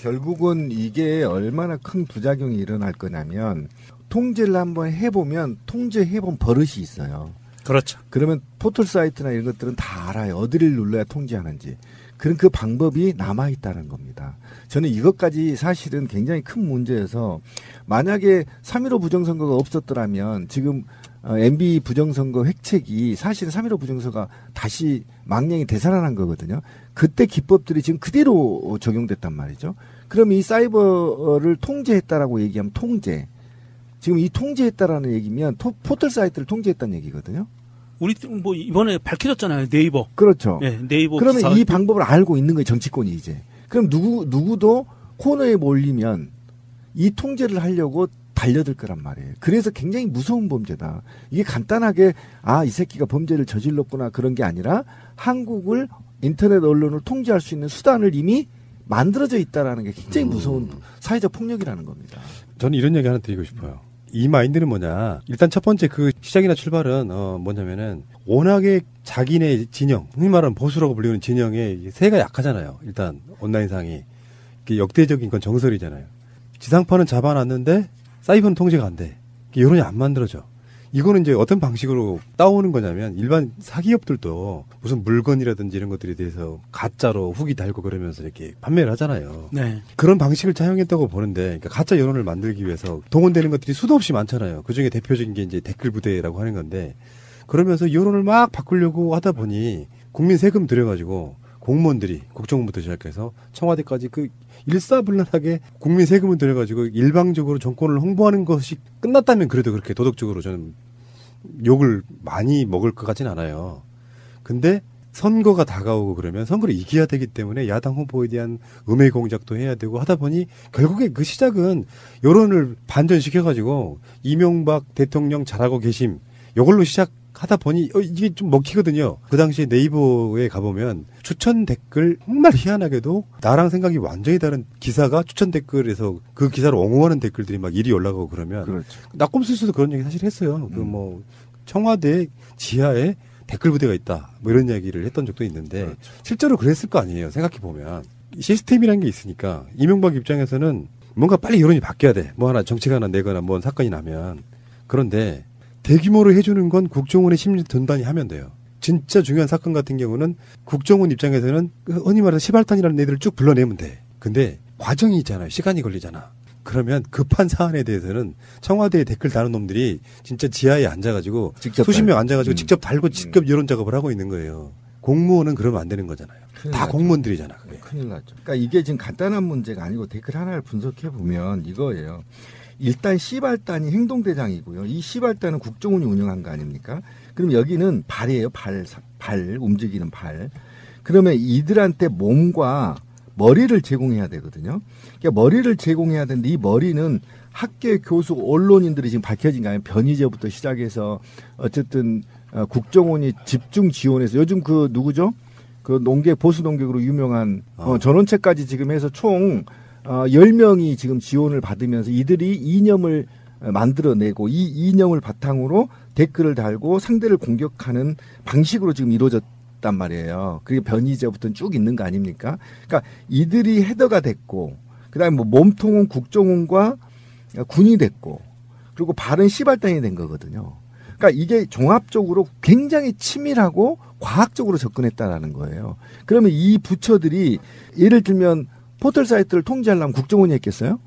결국은 이게 얼마나 큰 부작용이 일어날 거냐면 통제를 한번 해보면 통제해본 버릇이 있어요. 그렇죠. 그러면 포털 사이트나 이런 것들은 다 알아요. 어디를 눌러야 통제하는지. 그런 그 방법이 남아있다는 겁니다. 저는 이것까지 사실은 굉장히 큰 문제여서 만약에 3.15 부정선거가 없었더라면 지금 MB 부정선거 획책이 사실은 3.15 부정선거가 다시 망령이 되살아난 거거든요. 그때 기법들이 지금 그대로 적용됐단 말이죠. 그럼 이 사이버를 통제했다라고 얘기하면 통제. 지금 이 통제했다라는 얘기면 포털 사이트를 통제했다는 얘기거든요. 우리 뭐 이번에 밝혀졌잖아요. 네이버. 그렇죠. 네, 네이버. 그러면 기사. 이 방법을 알고 있는 거예요. 정치권이 이제. 그럼 누구도 코너에 몰리면 이 통제를 하려고 달려들 거란 말이에요. 그래서 굉장히 무서운 범죄다. 이게 간단하게 이 새끼가 범죄를 저질렀구나 그런 게 아니라 한국을 인터넷 언론을 통제할 수 있는 수단을 이미 만들어져 있다라는 게 굉장히 무서운 사회적 폭력이라는 겁니다. 저는 이런 얘기 하나 드리고 싶어요. 이 마인드는 뭐냐. 일단 첫 번째 그 시작이나 출발은 뭐냐면은 워낙에 자기네 진영, 흔히 말하는 보수라고 불리는 진영의 세가 약하잖아요. 일단 온라인상이. 역대적인 건 정설이잖아요. 지상파는 잡아놨는데 사이버는 통제가 안 돼. 여론이 안 만들어져. 이거는 이제 어떤 방식으로 따오는 거냐면 일반 사기업들도 무슨 물건이라든지 이런 것들에 대해서 가짜로 후기 달고 그러면서 이렇게 판매를 하잖아요. 네. 그런 방식을 차용했다고 보는데 그러니까 가짜 여론을 만들기 위해서 동원되는 것들이 수도 없이 많잖아요. 그중에 대표적인 게 이제 댓글 부대라고 하는 건데 그러면서 여론을 막 바꾸려고 하다 보니 국민 세금 들여가지고 공무원들이 국정원부터 시작해서 청와대까지 그 일사불란하게 국민 세금을 들여가지고 일방적으로 정권을 홍보하는 것이 끝났다면 그래도 그렇게 도덕적으로 저는 욕을 많이 먹을 것 같진 않아요. 근데 선거가 다가오고 그러면 선거를 이겨야 되기 때문에 야당 후보에 대한 음해 공작도 해야 되고 하다 보니 결국에 그 시작은 여론을 반전시켜가지고 이명박 대통령 잘하고 계심 이걸로 시작하다 보니 이게 좀 먹히거든요. 그 당시에 네이버에 가보면 추천 댓글 정말 희한하게도 나랑 생각이 완전히 다른 기사가 추천 댓글에서 그 기사를 옹호하는 댓글들이 막 일이 올라가고 그러면 그렇죠. 낙곰수에서도 그런 얘기 사실 했어요. 그 뭐 청와대 지하에 댓글 부대가 있다. 뭐 이런 이야기를 했던 적도 있는데 그렇죠. 실제로 그랬을 거 아니에요. 생각해 보면 시스템이라는 게 있으니까 이명박 입장에서는 뭔가 빨리 여론이 바뀌어야 돼. 뭐 하나 정치가 하나 내거나 뭔 사건이 나면 그런데 대규모로 해주는 건 국정원의 심리 전단이 하면 돼요. 진짜 중요한 사건 같은 경우는 국정원 입장에서는 흔히 말해서 시발단이라는 애들을 쭉 불러내면 돼. 근데 과정이 있잖아요. 시간이 걸리잖아. 그러면 급한 사안에 대해서는 청와대에 댓글 다는 놈들이 진짜 지하에 앉아가지고 수십 명 앉아가지고 직접 달고 직접 여론 작업을 하고 있는 거예요. 공무원은 그러면 안 되는 거잖아요. 다 나죠. 공무원들이잖아. 그게. 큰일 나죠. 그러니까 이게 지금 간단한 문제가 아니고 댓글 하나를 분석해 보면 이거예요. 일단 시발단이 행동대장이고요. 이 시발단은 국정원이 운영한 거 아닙니까? 그럼 여기는 발이에요. 발, 움직이는 발. 그러면 이들한테 몸과 머리를 제공해야 되거든요. 그러니까 머리를 제공해야 되는데 이 머리는 학계, 교수, 언론인들이 지금 밝혀진 거 아니에요. 변희재부터 시작해서 어쨌든 국정원이 집중 지원해서 요즘 그 누구죠? 그 농객, 보수 농객으로 유명한 전원책까지 지금 해서 총 10명이 지금 지원을 받으면서 이들이 이념을 만들어내고 이 이념을 바탕으로 댓글을 달고 상대를 공격하는 방식으로 지금 이루어졌단 말이에요. 그게 변희재부터는 쭉 있는 거 아닙니까? 그러니까 이들이 헤더가 됐고 그다음에 뭐 몸통은 국정원과 군이 됐고 그리고 발은 시발단이 된 거거든요. 그러니까 이게 종합적으로 굉장히 치밀하고 과학적으로 접근했다라는 거예요. 그러면 이 부처들이 예를 들면 포털 사이트를 통제하려면 국정원이 했겠어요?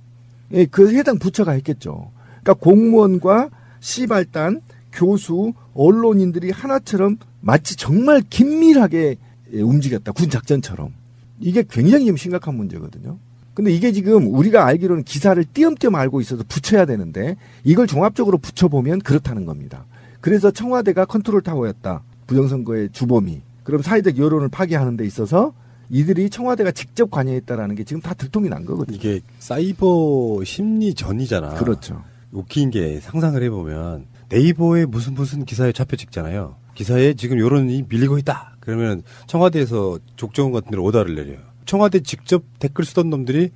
예, 그 해당 부처가 했겠죠. 그러니까 공무원과 시발단, 교수, 언론인들이 하나처럼 마치 정말 긴밀하게 움직였다. 군 작전처럼. 이게 굉장히 좀 심각한 문제거든요. 근데 이게 지금 우리가 알기로는 기사를 띄엄띄엄 알고 있어서 붙여야 되는데 이걸 종합적으로 붙여보면 그렇다는 겁니다. 그래서 청와대가 컨트롤 타워였다. 부정선거의 주범이. 그럼 사회적 여론을 파괴하는 데 있어서 이들이 청와대가 직접 관여했다라는 게 지금 다 들통이 난 거거든요. 이게 사이버 심리전이잖아. 그렇죠. 웃긴 게 상상을 해보면 네이버에 무슨 기사에 잡혀 찍잖아요. 기사에 지금 여론이 밀리고 있다. 그러면 청와대에서 족정원 같은 데로 오다를 내려요. 청와대 직접 댓글 쓰던 놈들이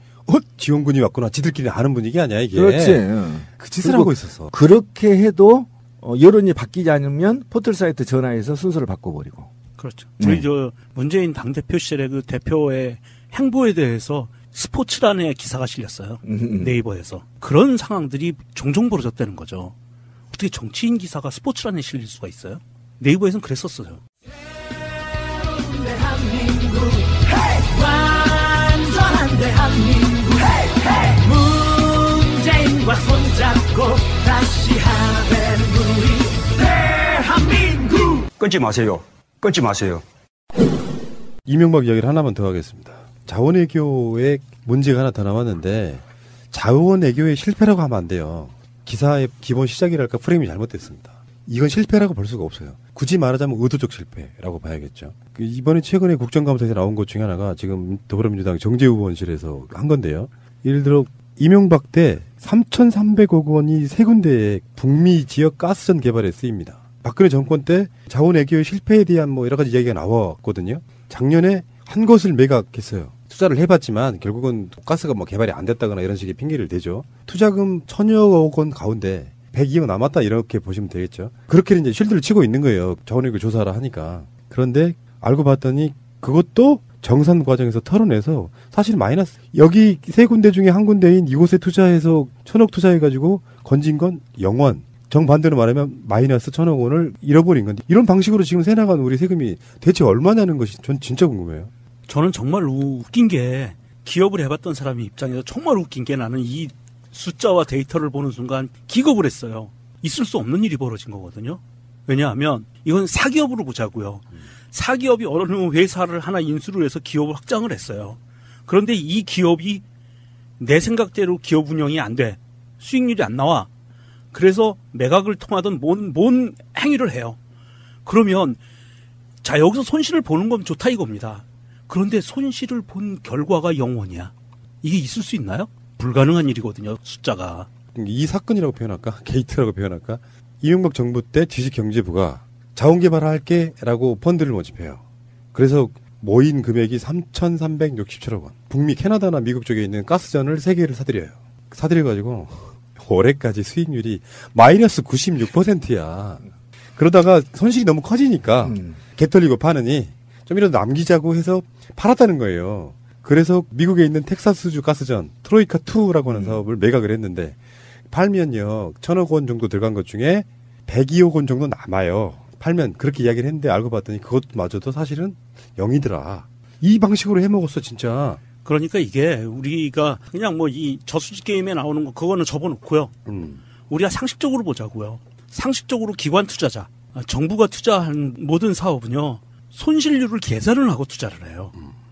지원군이 왔구나. 지들끼리 아는 분위기 아니야 이게. 그렇지. 그 짓을 하고 있었어. 그렇게 해도 여론이 바뀌지 않으면 포털 사이트 전화해서 순서를 바꿔버리고. 그렇죠. 우리 저 문재인 당대표 시절에 그 대표의 행보에 대해서 스포츠란에 기사가 실렸어요. 네이버에서. 그런 상황들이 종종 벌어졌다는 거죠. 어떻게 정치인 기사가 스포츠란에 실릴 수가 있어요? 네이버에서는 그랬었어요. 대한민국 완전한 대한민국 문재인과 손잡고 다시 하는 우리 대한민국. 끊지 마세요. 끊지 마세요. 이명박 이야기를 하나만 더 하겠습니다. 자원외교에 문제가 하나 더 남았는데 자원외교의 실패라고 하면 안 돼요. 기사의 기본 시작이랄까 프레임이 잘못됐습니다. 이건 실패라고 볼 수가 없어요. 굳이 말하자면 의도적 실패라고 봐야겠죠. 이번에 최근에 국정감사에서 나온 것 중에 하나가 지금 더불어민주당 정재우 의원실에서 한 건데요. 예를 들어 이명박 때 3,300억 원이 세 군데에 북미 지역 가스전 가스에 쓰입니다. 박근혜 정권 때 자원외교의 실패에 대한 뭐 여러 가지 이야기가 나왔거든요. 작년에 한 곳을 매각했어요. 투자를 해봤지만 결국은 가스가 뭐 개발이 안 됐다거나 이런 식의 핑계를 대죠. 투자금 1,000여억 원 가운데 102억 남았다 이렇게 보시면 되겠죠. 그렇게 이제 쉴드를 치고 있는 거예요. 자원외교 조사를 하니까. 그런데 알고 봤더니 그것도 정산 과정에서 털어내서 사실 마이너스. 여기 세 군데 중에 한 군데인 이곳에 투자해서 1,000억 투자해가지고 건진 건 0원. 정반대로 말하면 마이너스 1,000억 원을 잃어버린 건데 이런 방식으로 지금 새나간 우리 세금이 대체 얼마냐는 것이 전 진짜 궁금해요. 저는 정말 웃긴 게 기업을 해봤던 사람의 입장에서 정말 웃긴 게 나는 이 숫자와 데이터를 보는 순간 기겁을 했어요. 있을 수 없는 일이 벌어진 거거든요. 왜냐하면 이건 사기업으로 보자고요. 사기업이 어느 회사를 하나 인수를 해서 기업을 확장을 했어요. 그런데 이 기업이 내 생각대로 기업 운영이 안 돼. 수익률이 안 나와. 그래서 매각을 통하던 뭔 행위를 해요. 그러면 자 여기서 손실을 보는 건 좋다 이겁니다. 그런데 손실을 본 결과가 0원이야. 이게 있을 수 있나요? 불가능한 일이거든요. 숫자가. 이 사건이라고 표현할까? 게이트라고 표현할까? 이명박 정부 때 지식경제부가 자원개발할게 라고 펀드를 모집해요. 그래서 모인 금액이 3,367억 원. 북미 캐나다나 미국 쪽에 있는 가스전을 3개를 사들여요. 사들여가지고 올해까지 수익률이 마이너스 96%야. 그러다가 손실이 너무 커지니까 개 털리고 파느니 좀이라도 남기자고 해서 팔았다는 거예요. 그래서 미국에 있는 텍사스주 가스전 트로이카2라고 하는 사업을 매각을 했는데 팔면요 1,000억 원 정도 들어간 것 중에 102억 원 정도 남아요. 팔면 그렇게 이야기를 했는데 알고 봤더니 그것마저도 사실은 0이더라. 이 방식으로 해먹었어 진짜. 그러니까 이게 우리가 그냥 뭐 이 저수지 게임에 나오는 거 그거는 접어놓고요. 우리가 상식적으로 보자고요. 상식적으로 기관 투자자, 정부가 투자한 모든 사업은요. 손실률을 계산을 하고 투자를 해요.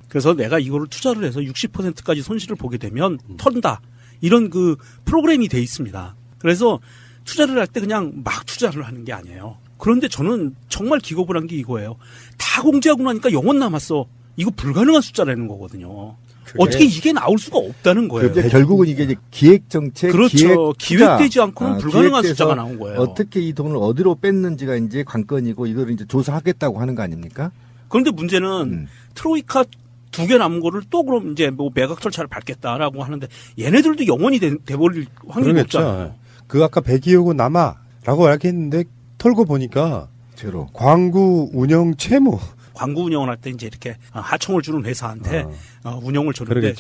그래서 내가 이거를 투자를 해서 60%까지 손실을 보게 되면 턴다. 이런 그 프로그램이 돼 있습니다. 그래서 투자를 할 때 그냥 막 투자를 하는 게 아니에요. 그런데 저는 정말 기겁을 한 게 이거예요. 다 공제하고 나니까 0원 남았어. 이거 불가능한 숫자라는 거거든요. 어떻게 이게 나올 수가 없다는 거예요. 결국은 이게 이제 기획정책, 그렇죠. 기획되지 않고는 불가능한 숫자가 나온 거예요. 어떻게 이 돈을 어디로 뺐는지가 이제 관건이고 이걸 이제 조사하겠다고 하는 거 아닙니까? 그런데 문제는 트로이카 2개 남은 거를 또 그럼 이제 뭐 매각 절차를 밟겠다라고 하는데 얘네들도 0원이 돼버릴 확률이 높잖아요. 그 아까 102억 원 남아라고 이야기했는데 털고 보니까 제로 광구 운영 채무. 광고 운영을 할 때 이제 이렇게 하청을 주는 회사한테 운영을 줬는데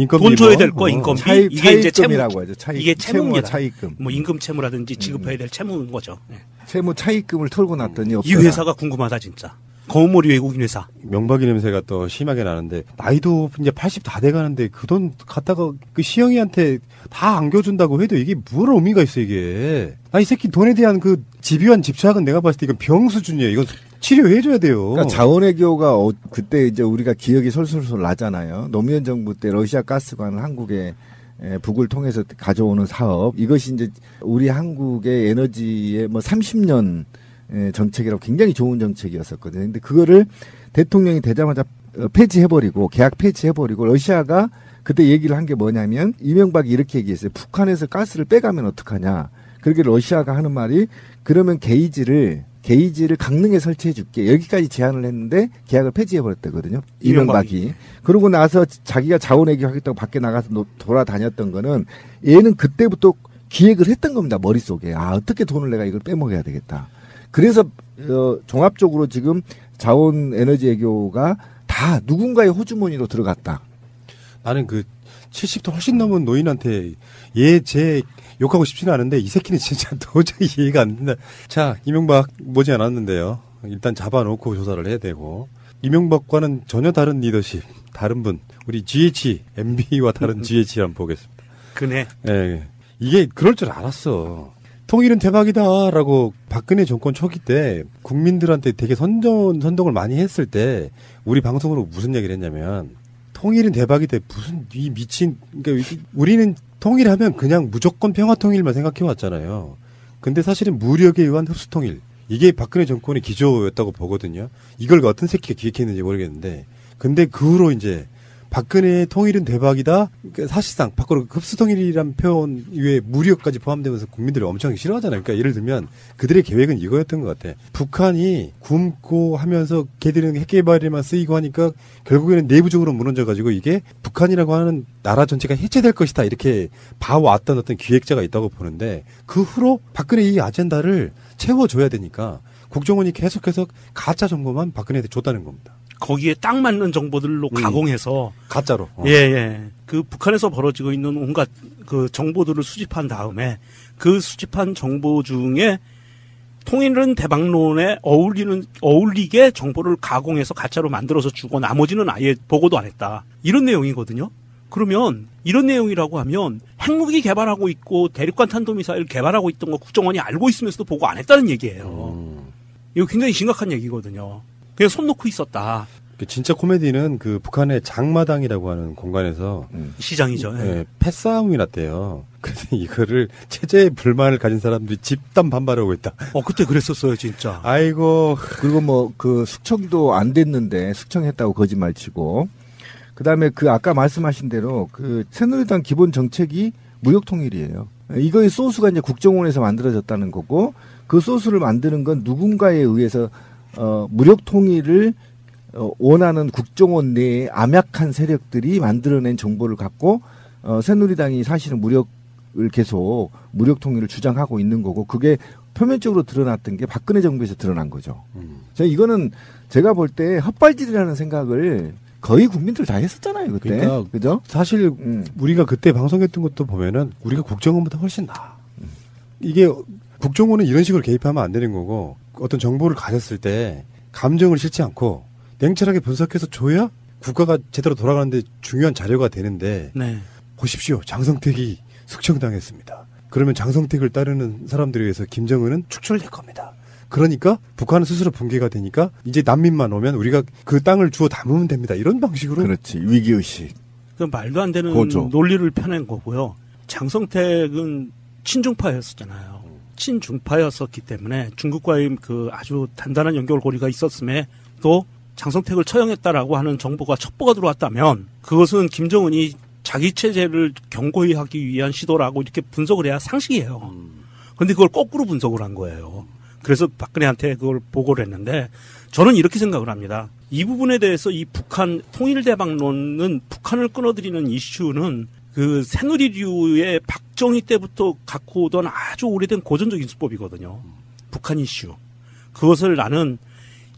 돈 줘야 될 거 인건비 이게 이제 차익금이라고 하죠. 이게 채무입니다. 차익금. 뭐 임금 채무라든지 지급해야 될 채무인 거죠. 네. 채무 차익금을 털고 났더니 이 회사가 궁금하다 진짜. 검은머리 외국인 회사. 명박이 냄새가 또 심하게 나는데 나이도 이제 80 다 돼가는데 그 돈 갖다가 그 시영이한테 다 안겨준다고 해도 이게 뭘 의미가 있어 이게. 이 새끼 돈에 대한 그 집요한 집착은 내가 봤을 때 이건 병 수준이에요. 이건 치료해줘야 돼요. 그러니까 자원외교가 그때 이제 우리가 기억이 솔솔솔 나잖아요. 노무현 정부 때 러시아 가스관 한국에 북을 통해서 가져오는 사업. 이것이 이제 우리 한국의 에너지의 뭐 30년 정책이라고 굉장히 좋은 정책이었었거든요. 근데 그거를 대통령이 되자마자 폐지해버리고 계약 폐지해버리고 러시아가 그때 얘기를 한 게 뭐냐면 이명박이 이렇게 얘기했어요. 북한에서 가스를 빼가면 어떡하냐. 그렇게 러시아가 하는 말이 그러면 게이지를 강릉에 설치해 줄게. 여기까지 제안을 했는데 계약을 폐지해 버렸다거든요. 이명박이. 그러고 나서 자기가 자원외교 하겠다고 밖에 나가서 돌아다녔던 거는 얘는 그때부터 기획을 했던 겁니다. 머릿속에. 어떻게 돈을 내가 이걸 빼먹어야 되겠다. 그래서 종합적으로 지금 자원 에너지 외교가 다 누군가의 호주머니로 들어갔다. 나는 그 70도 훨씬 넘은 노인한테 제 욕하고 싶지는 않은데 이 새끼는 진짜 도저히 이해가 안 된다. 자, 이명박 머지 않았는데요. 일단 잡아놓고 조사를 해야 되고 이명박과는 전혀 다른 리더십, 다른 분, 우리 GH, MB와 다른 GH를 한번 보겠습니다. 그네. 예, 이게 그럴 줄 알았어. 통일은 대박이다라고 박근혜 정권 초기 때 국민들한테 되게 선동을 많이 했을 때 우리 방송으로 무슨 얘기를 했냐면 통일은 대박이다. 무슨 이 미친, 그러니까 우리는 통일하면 그냥 무조건 평화통일만 생각해 왔잖아요. 근데 사실은 무력에 의한 흡수통일. 이게 박근혜 정권의 기조였다고 보거든요. 이걸 어떤 새끼가 기획했는지 모르겠는데. 근데 그 후로 이제 박근혜의 통일은 대박이다. 그러니까 사실상 밖으로 흡수통일이란 표현 위에 무력까지 포함되면서 국민들이 엄청 싫어하잖아요. 그러니까 예를 들면 그들의 계획은 이거였던 것 같아. 북한이 굶고 하면서 걔들은 핵개발에만 쓰이고 하니까 결국에는 내부적으로 무너져가지고 이게 북한이라고 하는 나라 전체가 해체될 것이다. 이렇게 봐왔던 어떤 기획자가 있다고 보는데 그 후로 박근혜 이 아젠다를 채워줘야 되니까 국정원이 계속해서 가짜 정보만 박근혜한테 줬다는 겁니다. 거기에 딱 맞는 정보들로 가공해서 가짜로. 예. 그 북한에서 벌어지고 있는 온갖 그 정보들을 수집한 다음에 그 수집한 정보 중에 통일은 대박론에 어울리게 정보를 가공해서 가짜로 만들어서 주고 나머지는 아예 보고도 안 했다. 이런 내용이거든요. 그러면 이런 내용이라고 하면 핵무기 개발하고 있고 대륙간 탄도미사일 개발하고 있던 거 국정원이 알고 있으면서도 보고 안 했다는 얘기예요. 이거 굉장히 심각한 얘기거든요. 그냥 손 놓고 있었다. 진짜 코미디는 그 북한의 장마당이라고 하는 공간에서 시장이죠. 예, 패싸움이 났대요. 그래서 이거를 체제에 불만을 가진 사람들이 집단 반발하고 있다. 그때 그랬었어요, 진짜. 아이고. 그리고 뭐 그 숙청도 안 됐는데 숙청했다고 거짓말 치고. 그다음에 그 아까 말씀하신 대로 그 새누리당 기본 정책이 무역 통일이에요. 이거의 소스가 이제 국정원에서 만들어졌다는 거고 그 소스를 만드는 건 누군가에 의해서 무력 통일을 원하는 국정원 내에 암약한 세력들이 만들어낸 정보를 갖고 새누리당이 사실은 무력 통일을 주장하고 있는 거고 그게 표면적으로 드러났던 게 박근혜 정부에서 드러난 거죠. 이거는 제가 볼 때 헛발질이라는 생각을 거의 국민들 다 했었잖아요, 그때. 그러니까 그죠? 사실 우리가 그때 방송했던 것도 보면은 우리가 국정원보다 훨씬 나아. 이게 국정원은 이런 식으로 개입하면 안 되는 거고 어떤 정보를 가졌을 때 감정을 싫지 않고 냉철하게 분석해서 줘야 국가가 제대로 돌아가는데 중요한 자료가 되는데 보십시오. 장성택이 숙청당했습니다. 그러면 장성택을 따르는 사람들에 의해서 김정은은 축출될 겁니다. 그러니까 북한은 스스로 붕괴가 되니까 이제 난민만 오면 우리가 그 땅을 주워 담으면 됩니다. 이런 방식으로. 그렇지. 위기의식. 그 말도 안 되는 고조. 논리를 펴낸 거고요. 장성택은 친중파였었잖아요. 친중파였었기 때문에 중국과의 그 아주 단단한 연결고리가 있었음에 또 장성택을 처형했다라고 하는 정보가 첩보가 들어왔다면 그것은 김정은이 자기 체제를 견고히 하기 위한 시도라고 이렇게 분석을 해야 상식이에요. 그런데 그걸 거꾸로 분석을 한 거예요. 그래서 박근혜한테 그걸 보고를 했는데 저는 이렇게 생각을 합니다. 이 부분에 대해서 이 북한 통일대박론은 북한을 끊어들이는 이슈는 그 새누리류의 박정희 때부터 갖고 오던 아주 오래된 고전적인 수법이거든요. 북한 이슈. 그것을 나는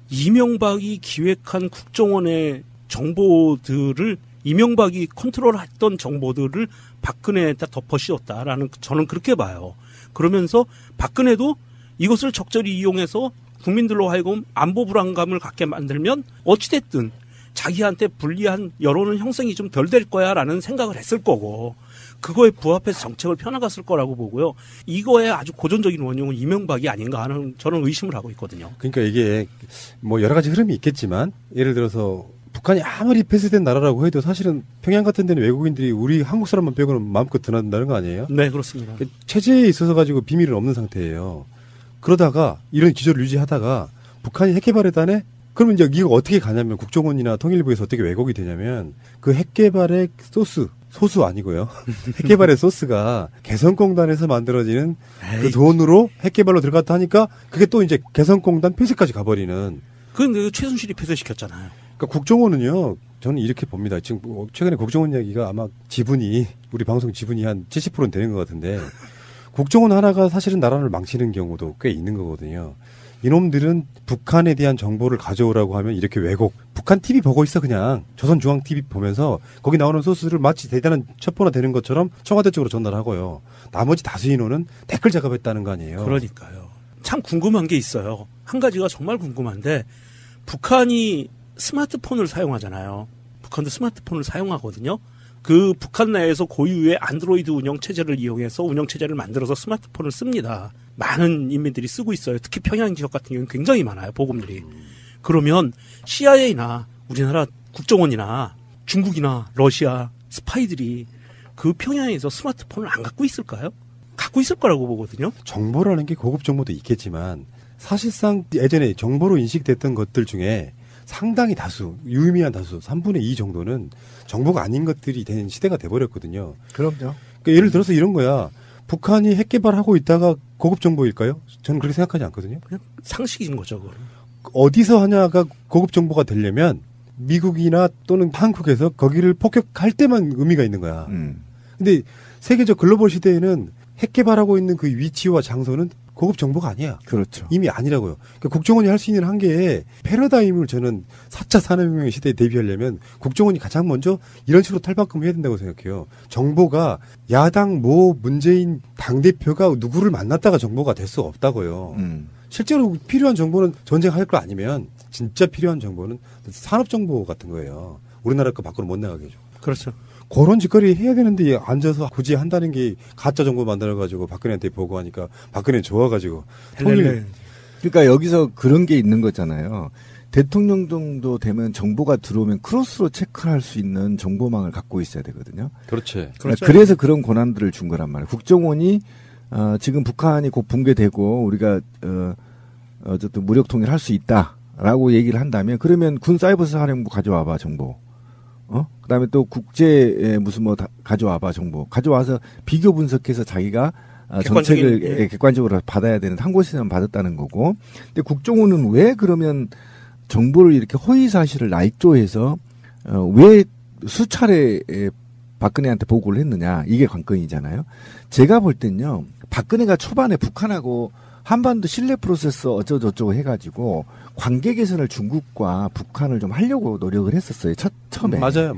이명박이 기획한 국정원의 정보들을 이명박이 컨트롤했던 정보들을 박근혜에다 덮어 씌웠다라는 저는 그렇게 봐요. 그러면서 박근혜도 이것을 적절히 이용해서 국민들로 하여금 안보 불안감을 갖게 만들면 어찌됐든 자기한테 불리한 여론은 형성이 좀 덜 될 거야라는 생각을 했을 거고 그거에 부합해서 정책을 펴나갔을 거라고 보고요. 이거의 아주 고전적인 원흉은 이명박이 아닌가 하는 저는 의심을 하고 있거든요. 그러니까 이게 뭐 여러 가지 흐름이 있겠지만 예를 들어서 북한이 아무리 폐쇄된 나라라고 해도 사실은 평양 같은 데는 외국인들이 우리 한국 사람만 빼고는 마음껏 드나든다는 거 아니에요? 네, 그렇습니다. 체제에 있어서 가지고 비밀은 없는 상태예요. 그러다가 이런 기조를 유지하다가 북한이 핵개발에다네? 그러면 이제 이거 어떻게 가냐면 국정원이나 통일부에서 어떻게 왜곡이 되냐면 그 핵개발의 소수 아니고요. 핵개발의 소스가 개성공단에서 만들어지는 그 돈으로 핵개발로 들어갔다 하니까 그게 또 이제 개성공단 폐쇄까지 가버리는. 그건 최순실이 폐쇄시켰잖아요. 그러니까 국정원은요. 저는 이렇게 봅니다. 지금 최근에 국정원 이야기가 아마 지분이 우리 방송 지분이 한 70%는 되는 것 같은데 국정원 하나가 사실은 나라를 망치는 경우도 꽤 있는 거거든요. 이놈들은 북한에 대한 정보를 가져오라고 하면 이렇게 왜곡. 북한 TV 보고 있어 그냥. 조선중앙 TV 보면서 거기 나오는 소스를 마치 대단한 첩보나 되는 것처럼 청와대 쪽으로 전달하고요. 나머지 다수 인원은 댓글 작업했다는 거 아니에요. 그러니까요. 참 궁금한 게 있어요. 한 가지가 정말 궁금한데 북한이 스마트폰을 사용하잖아요. 북한도 스마트폰을 사용하거든요. 그 북한 내에서 고유의 안드로이드 운영체제를 이용해서 운영체제를 만들어서 스마트폰을 씁니다. 많은 인민들이 쓰고 있어요. 특히 평양 지역 같은 경우는 굉장히 많아요. 보급률이. 그러면 CIA나 우리나라 국정원이나 중국이나 러시아 스파이들이 그 평양에서 스마트폰을 안 갖고 있을까요? 갖고 있을 거라고 보거든요. 정보라는 게 고급 정보도 있겠지만 사실상 예전에 정보로 인식됐던 것들 중에 상당히 다수, 유의미한 다수, 3분의 2 정도는 정보가 아닌 것들이 된 시대가 돼버렸거든요. 그럼요. 그러니까 예를 들어서 이런 거야. 북한이 핵 개발하고 있다가 고급 정보일까요? 저는 그렇게 생각하지 않거든요. 그냥 상식인 거죠. 그건. 어디서 하냐가 고급 정보가 되려면 미국이나 또는 한국에서 거기를 폭격할 때만 의미가 있는 거야. 근데 세계적 글로벌 시대에는 핵 개발하고 있는 그 위치와 장소는 고급 정보가 아니야. 그렇죠. 이미 아니라고요. 그러니까 국정원이 할 수 있는 한계에 패러다임을 저는 4차 산업혁명 시대에 대비하려면 국정원이 가장 먼저 이런 식으로 탈바꿈 해야 된다고 생각해요. 정보가 야당 모 문재인 당대표가 누구를 만났다가 정보가 될 수 없다고요. 실제로 필요한 정보는 전쟁할 거 아니면 진짜 필요한 정보는 산업정보 같은 거예요. 우리나라 거 밖으로 못 나가게 해줘. 그렇죠. 그런 짓거리 해야 되는데 앉아서 굳이 한다는 게 가짜 정보 만들어가지고 박근혜한테 보고하니까 박근혜 좋아가지고 통일. 그러니까 여기서 그런 게 있는 거잖아요. 대통령 정도 되면 정보가 들어오면 크로스로 체크할 수 있는 정보망을 갖고 있어야 되거든요. 그렇지. 그래서 그런 권한들을 준 거란 말이에요. 국정원이 지금 북한이 곧 붕괴되고 우리가 어쨌든 무력 통일할 수 있다라고 얘기를 한다면 그러면 군 사이버 사령부 가져와봐 정보. 그다음에 또 국제 무슨 뭐 가져와봐 정보. 가져와서 비교 분석해서 자기가 정책을 객관적으로 받아야 되는 한 곳에서만 받았다는 거고. 근데 국정원은 왜 그러면 정보를 이렇게 허위 사실을 날조해서 왜 수차례 박근혜한테 보고를 했느냐 이게 관건이잖아요. 제가 볼 땐요 박근혜가 초반에 북한하고 한반도 신뢰 프로세서 어쩌고저쩌고 해가지고 관계 개선을 중국과 북한을 좀 하려고 노력을 했었어요. 처음에. 맞아요.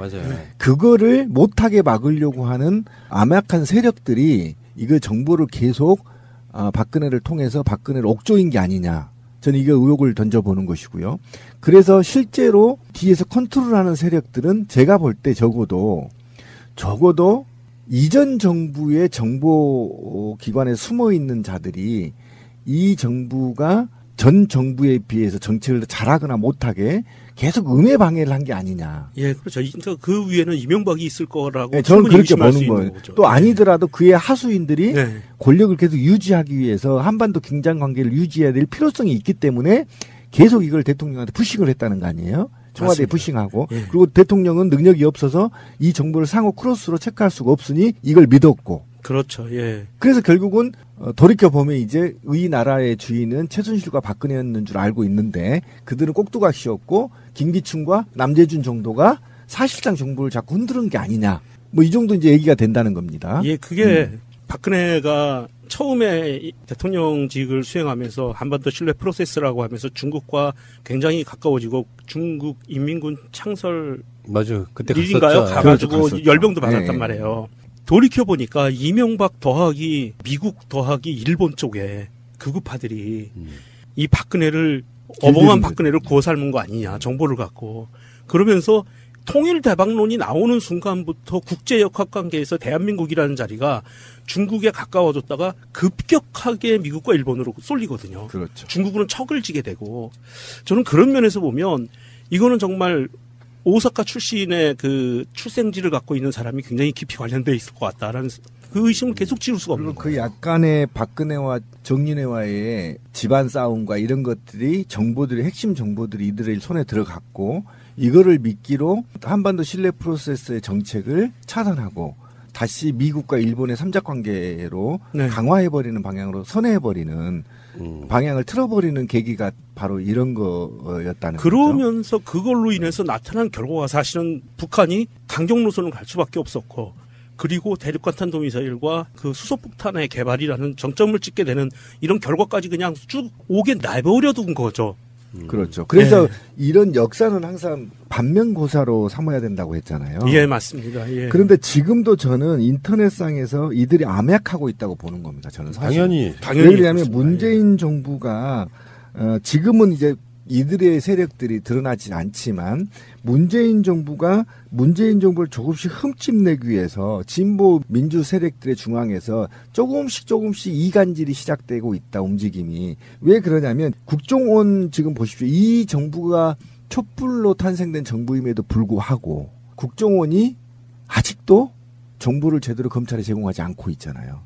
그거를 못하게 막으려고 하는 암약한 세력들이 이거 정보를 계속 박근혜를 통해서 박근혜를 옥조인 게 아니냐. 저는 이거 의혹을 던져보는 것이고요. 그래서 실제로 뒤에서 컨트롤하는 세력들은 제가 볼 때 적어도 이전 정부의 정보 기관에 숨어 있는 자들이 이 정부가 전 정부에 비해서 정책을 잘하거나 못하게 계속 음해 방해를 한 게 아니냐. 예, 그렇죠. 그러니까 그 위에는 이명박이 있을 거라고. 네, 저는 그렇게 보는 거예요. 또 아니더라도 그의 하수인들이 권력을 계속 유지하기 위해서 한반도 긴장 관계를 유지해야 될 필요성이 있기 때문에 계속 이걸 대통령한테 푸싱을 했다는 거 아니에요? 청와대에 푸싱하고. 그리고 대통령은 능력이 없어서 이 정보를 상호 크로스로 체크할 수가 없으니 이걸 믿었고. 그렇죠. 예. 그래서 결국은 돌이켜 보면 이제 이 나라의 주인은 최순실과 박근혜였는 줄 알고 있는데 그들은 꼭두각시였고 김기춘과 남재준 정도가 사실상 정보를 자꾸 흔드는 게 아니냐. 뭐 이 정도 이제 얘기가 된다는 겁니다. 예, 그게 박근혜가 처음에 대통령직을 수행하면서 한반도 신뢰 프로세스라고 하면서 중국과 굉장히 가까워지고 중국 인민군 창설 맞아. 그때 일인가요? 가가지고 갔었죠. 열병도 받았단 말이에요. 돌이켜보니까 이명박 더하기 미국 더하기 일본 쪽에 극우파들이 이 박근혜를 어벙한 박근혜를 구워 삶은 거 아니냐 정보를 갖고 그러면서 통일 대박론이 나오는 순간부터 국제역학관계에서 대한민국이라는 자리가 중국에 가까워졌다가 급격하게 미국과 일본으로 쏠리거든요. 그렇죠. 중국은 척을 지게 되고 저는 그런 면에서 보면 이거는 정말 오사카 출신의 그 출생지를 갖고 있는 사람이 굉장히 깊이 관련돼 있을 것 같다라는 그 의심을 계속 지울 수가 없는 거예요. 그 약간의 박근혜와 정윤회와의 집안 싸움과 이런 것들이 정보들이 핵심 정보들이 이들의 손에 들어갔고 이거를 미끼로 한반도 신뢰 프로세스의 정책을 차단하고 다시 미국과 일본의 삼작관계로 강화해버리는 방향으로 선회해버리는 방향을 틀어버리는 계기가 바로 이런 거였다는 거죠. 그러면서 그걸로 인해서 나타난 결과가 사실은 북한이 강경 노선을 갈 수밖에 없었고 그리고 대륙간 탄도미사일과 그 수소폭탄의 개발이라는 정점을 찍게 되는 이런 결과까지 그냥 쭉 오게 내버려둔 거죠. 그렇죠. 그래서 이런 역사는 항상 반면교사로 삼아야 된다고 했잖아요. 예, 맞습니다. 예. 그런데 지금도 저는 인터넷상에서 이들이 암약하고 있다고 보는 겁니다. 저는 사실. 당연히. 왜냐하면 문재인 정부가 지금은 이제 이들의 세력들이 드러나지 않지만 문재인 정부를 조금씩 흠집내기 위해서 진보 민주 세력들의 중앙에서 조금씩 이간질이 시작되고 있다, 움직임이. 왜 그러냐면 국정원 지금 보십시오. 이 정부가 촛불로 탄생된 정부임에도 불구하고 국정원이 아직도 정보를 제대로 검찰에 제공하지 않고 있잖아요.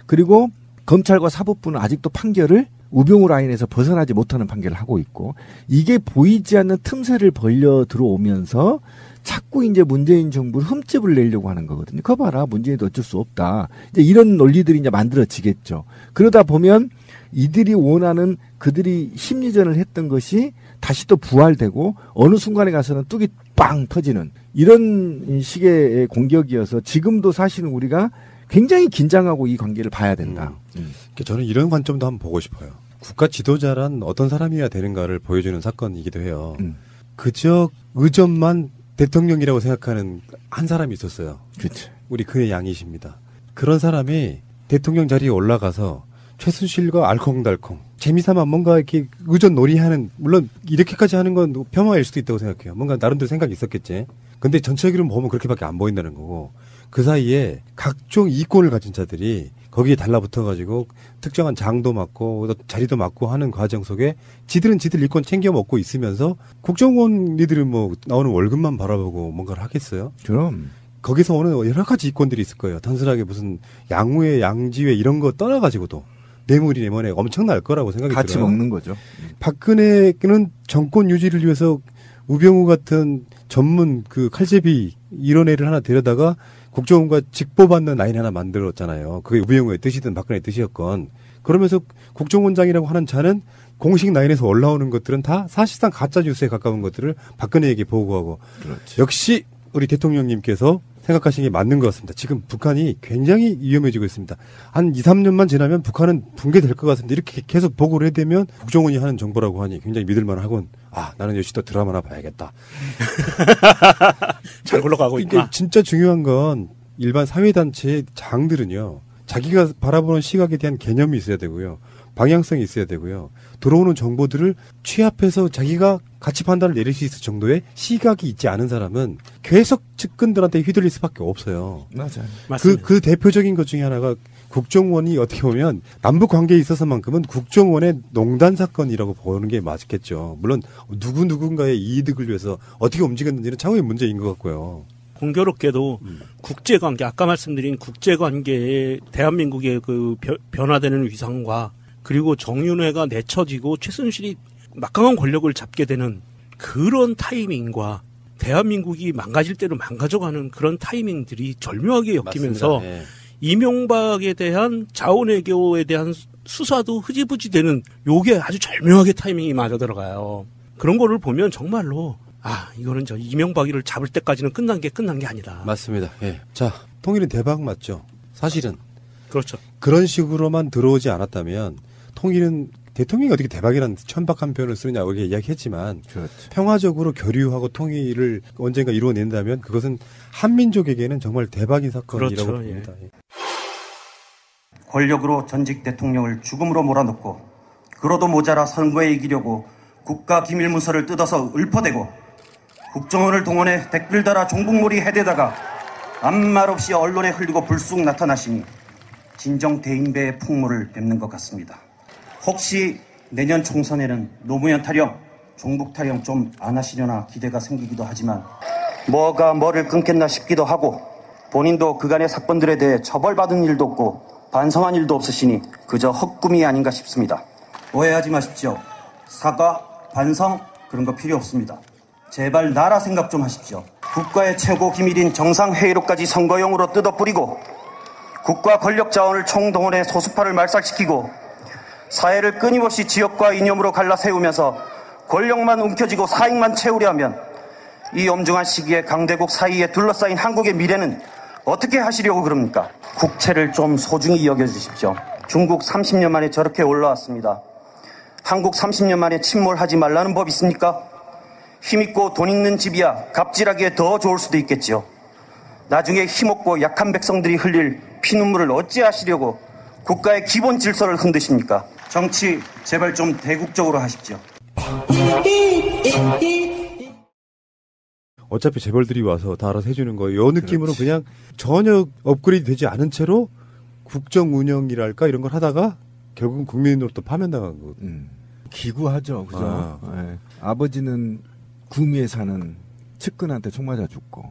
그리고 검찰과 사법부는 아직도 판결을 우병우 라인에서 벗어나지 못하는 판결을 하고 있고, 이게 보이지 않는 틈새를 벌려 들어오면서 자꾸 이제 문재인 정부를 흠집을 내려고 하는 거거든요. 그거 봐라, 문재인도 어쩔 수 없다. 이제 이런 논리들이 이제 만들어지겠죠. 그러다 보면 이들이 원하는 그들이 심리전을 했던 것이 다시 또 부활되고 어느 순간에 가서는 뚝이 빵 터지는 이런 식의 공격이어서 지금도 사실은 우리가 굉장히 긴장하고 이 관계를 봐야 된다. 저는 이런 관점도 한번 보고 싶어요. 국가 지도자란 어떤 사람이어야 되는가를 보여주는 사건이기도 해요. 그저 의전만 대통령이라고 생각하는 한 사람이 있었어요. 그렇죠. 우리 그의 양이십니다. 그런 사람이 대통령 자리에 올라가서 최순실과 알콩달콩 재미삼아 뭔가 이렇게 의전 놀이하는, 물론 이렇게까지 하는 건 폄하일 수도 있다고 생각해요. 뭔가 나름대로 생각이 있었겠지. 근데 전체적으로 보면 그렇게밖에 안 보인다는 거고, 그 사이에 각종 이권을 가진 자들이 거기에 달라붙어가지고 특정한 장도 맡고 자리도 맡고 하는 과정 속에 지들은 지들 이권 챙겨 먹고 있으면서 국정원이들은 뭐 나오는 월급만 바라보고 뭔가를 하겠어요? 그럼. 거기서 오는 여러 가지 이권들이 있을 거예요. 단순하게 무슨 양우회, 양지회 이런 거 떠나가지고도 뇌물이 내면에 엄청날 거라고 생각이 들어요. 같이 먹는 거죠. 박근혜는 정권 유지를 위해서 우병우 같은 전문 그 칼제비 이런 애를 하나 데려다가 국정원과 직보받는 라인 하나 만들었잖아요. 그게 우병우의 뜻이든 박근혜의 뜻이었건. 그러면서 국정원장이라고 하는 자는 공식 라인에서 올라오는 것들은 다 사실상 가짜 뉴스에 가까운 것들을 박근혜에게 보고하고. 그렇지. 역시 우리 대통령님께서 생각하시는 게 맞는 것 같습니다. 지금 북한이 굉장히 위험해지고 있습니다. 한 2, 3년만 지나면 북한은 붕괴될 것 같은데 이렇게 계속 보고를 해대면 국정원이 하는 정보라고 하니 굉장히 믿을만하곤, 아, 나는 역시 또 드라마나 봐야겠다. 잘 굴러가고 있구나. 진짜 중요한 건 일반 사회단체의 장들은요, 자기가 바라보는 시각에 대한 개념이 있어야 되고요. 방향성이 있어야 되고요. 들어오는 정보들을 취합해서 자기가 가치 판단을 내릴 수 있을 정도의 시각이 있지 않은 사람은 계속 측근들한테 휘둘릴 수밖에 없어요. 맞아요. 그 대표적인 것 중에 하나가 국정원이 어떻게 보면 남북 관계에 있어서만큼은 국정원의 농단 사건이라고 보는 게 맞겠죠. 물론 누군가의 이득을 위해서 어떻게 움직였는지는 차후의 문제인 것 같고요. 공교롭게도 국제관계, 아까 말씀드린 국제관계에 대한민국의 그 변화되는 위상과 그리고 정윤회가 내쳐지고 최순실이 막강한 권력을 잡게 되는 그런 타이밍과 대한민국이 망가질 대로 망가져가는 그런 타이밍들이 절묘하게 엮이면서 네. 이명박에 대한 자원외교에 대한 수사도 흐지부지 되는 요게 아주 절묘하게 타이밍이 맞아 들어가요. 그런 거를 보면 정말로 이거는 저 이명박이를 잡을 때까지는 끝난 게 아니다. 맞습니다. 예. 자, 통일은 대박 맞죠? 사실은. 그렇죠. 그런 식으로만 들어오지 않았다면 통일은 대통령이 어떻게 대박이라는 천박한 표현을 쓰느냐고 이야기했지만 그렇죠. 평화적으로 교류하고 통일을 언젠가 이루어낸다면 그것은 한민족에게는 정말 대박인 사건이라고 그렇죠. 봅니다. 예. 권력으로 전직 대통령을 죽음으로 몰아넣고 그로도 모자라 선거에 이기려고 국가기밀문서를 뜯어서 읊어대고 국정원을 동원해 댓글 달아 종북몰이 해대다가 아무 말 없이 언론에 흘리고 불쑥 나타나시니 진정 대인배의 풍모를 뵙는 것 같습니다. 혹시 내년 총선에는 노무현 타령, 종북 타령 좀 안 하시려나 기대가 생기기도 하지만 뭐가 뭐를 끊겠나 싶기도 하고 본인도 그간의 사건들에 대해 처벌받은 일도 없고 반성한 일도 없으시니 그저 헛꿈이 아닌가 싶습니다. 오해하지 마십시오. 사과, 반성 그런 거 필요 없습니다. 제발 나라 생각 좀 하십시오. 국가의 최고 기밀인 정상회의록까지 선거용으로 뜯어뿌리고 국가 권력 자원을 총동원해 소수파를 말살시키고 사회를 끊임없이 지역과 이념으로 갈라세우면서 권력만 움켜쥐고 사익만 채우려 하면 이 엄중한 시기에 강대국 사이에 둘러싸인 한국의 미래는 어떻게 하시려고 그럽니까? 국채를 좀 소중히 여겨주십시오. 중국 30년 만에 저렇게 올라왔습니다. 한국 30년 만에 침몰하지 말라는 법 있습니까? 힘있고 돈 있는 집이야 갑질하기에 더 좋을 수도 있겠지요. 나중에 힘없고 약한 백성들이 흘릴 피눈물을 어찌하시려고 국가의 기본 질서를 흔드십니까? 정치 제발 좀 대국적으로 하십시오. 어차피 재벌들이 와서 다 알아서 해주는 거예요. 이 느낌으로 그냥 전혀 업그레이드 되지 않은 채로 국정 운영이랄까 이런 걸 하다가 결국은 국민으로 또 파면당한 거. 기구하죠. 그죠? 네. 아버지는 구미에 사는 측근한테 총 맞아 죽고,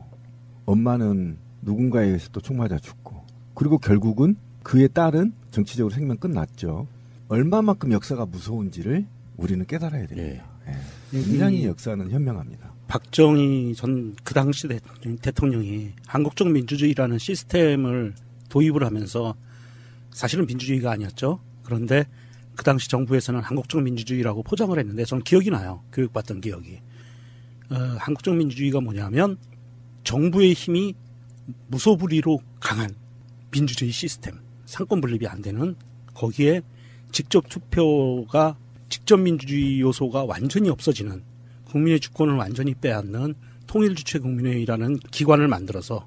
엄마는 누군가에 의해서 또 총 맞아 죽고, 그리고 결국은 그의 딸은 정치적으로 생명 끝났죠. 얼마만큼 역사가 무서운지를 우리는 깨달아야 됩니다. 굉장히 역사는 현명합니다. 박정희 전 그 당시 대통령이 한국적 민주주의라는 시스템을 도입을 하면서 사실은 민주주의가 아니었죠. 그런데 그 당시 정부에서는 한국적 민주주의라고 포장을 했는데 저는 기억이 나요. 교육받던 기억이. 한국적 민주주의가 뭐냐면 정부의 힘이 무소불위로 강한 민주주의 시스템, 상권 분립이 안 되는, 거기에 직접 투표가, 직접 민주주의 요소가 완전히 없어지는, 국민의 주권을 완전히 빼앗는 통일주체국민회의라는 기관을 만들어서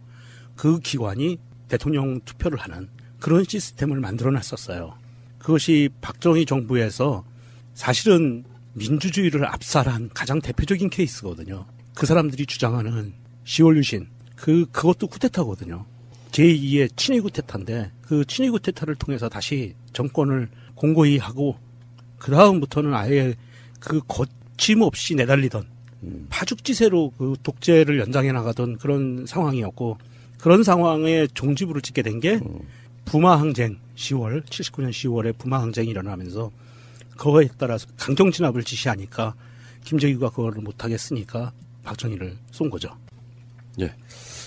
그 기관이 대통령 투표를 하는 그런 시스템을 만들어놨었어요. 그것이 박정희 정부에서 사실은 민주주의를 압살한 가장 대표적인 케이스거든요. 그 사람들이 주장하는 10월 유신, 그것도 쿠데타거든요. 제2의 친위 쿠데타인데 그 친위 쿠데타를 통해서 다시 정권을 공고히 하고 그 다음부터는 아예 그 거침없이 내달리던 파죽지세로 그 독재를 연장해 나가던 그런 상황이었고, 그런 상황에 종지부를 찍게 된 게 부마항쟁 79년 10월에 부마항쟁이 일어나면서 그거에 따라서 강경 진압을 지시하니까 김정일과 그거를 못하겠으니까 박정희를 쏜 거죠. 예.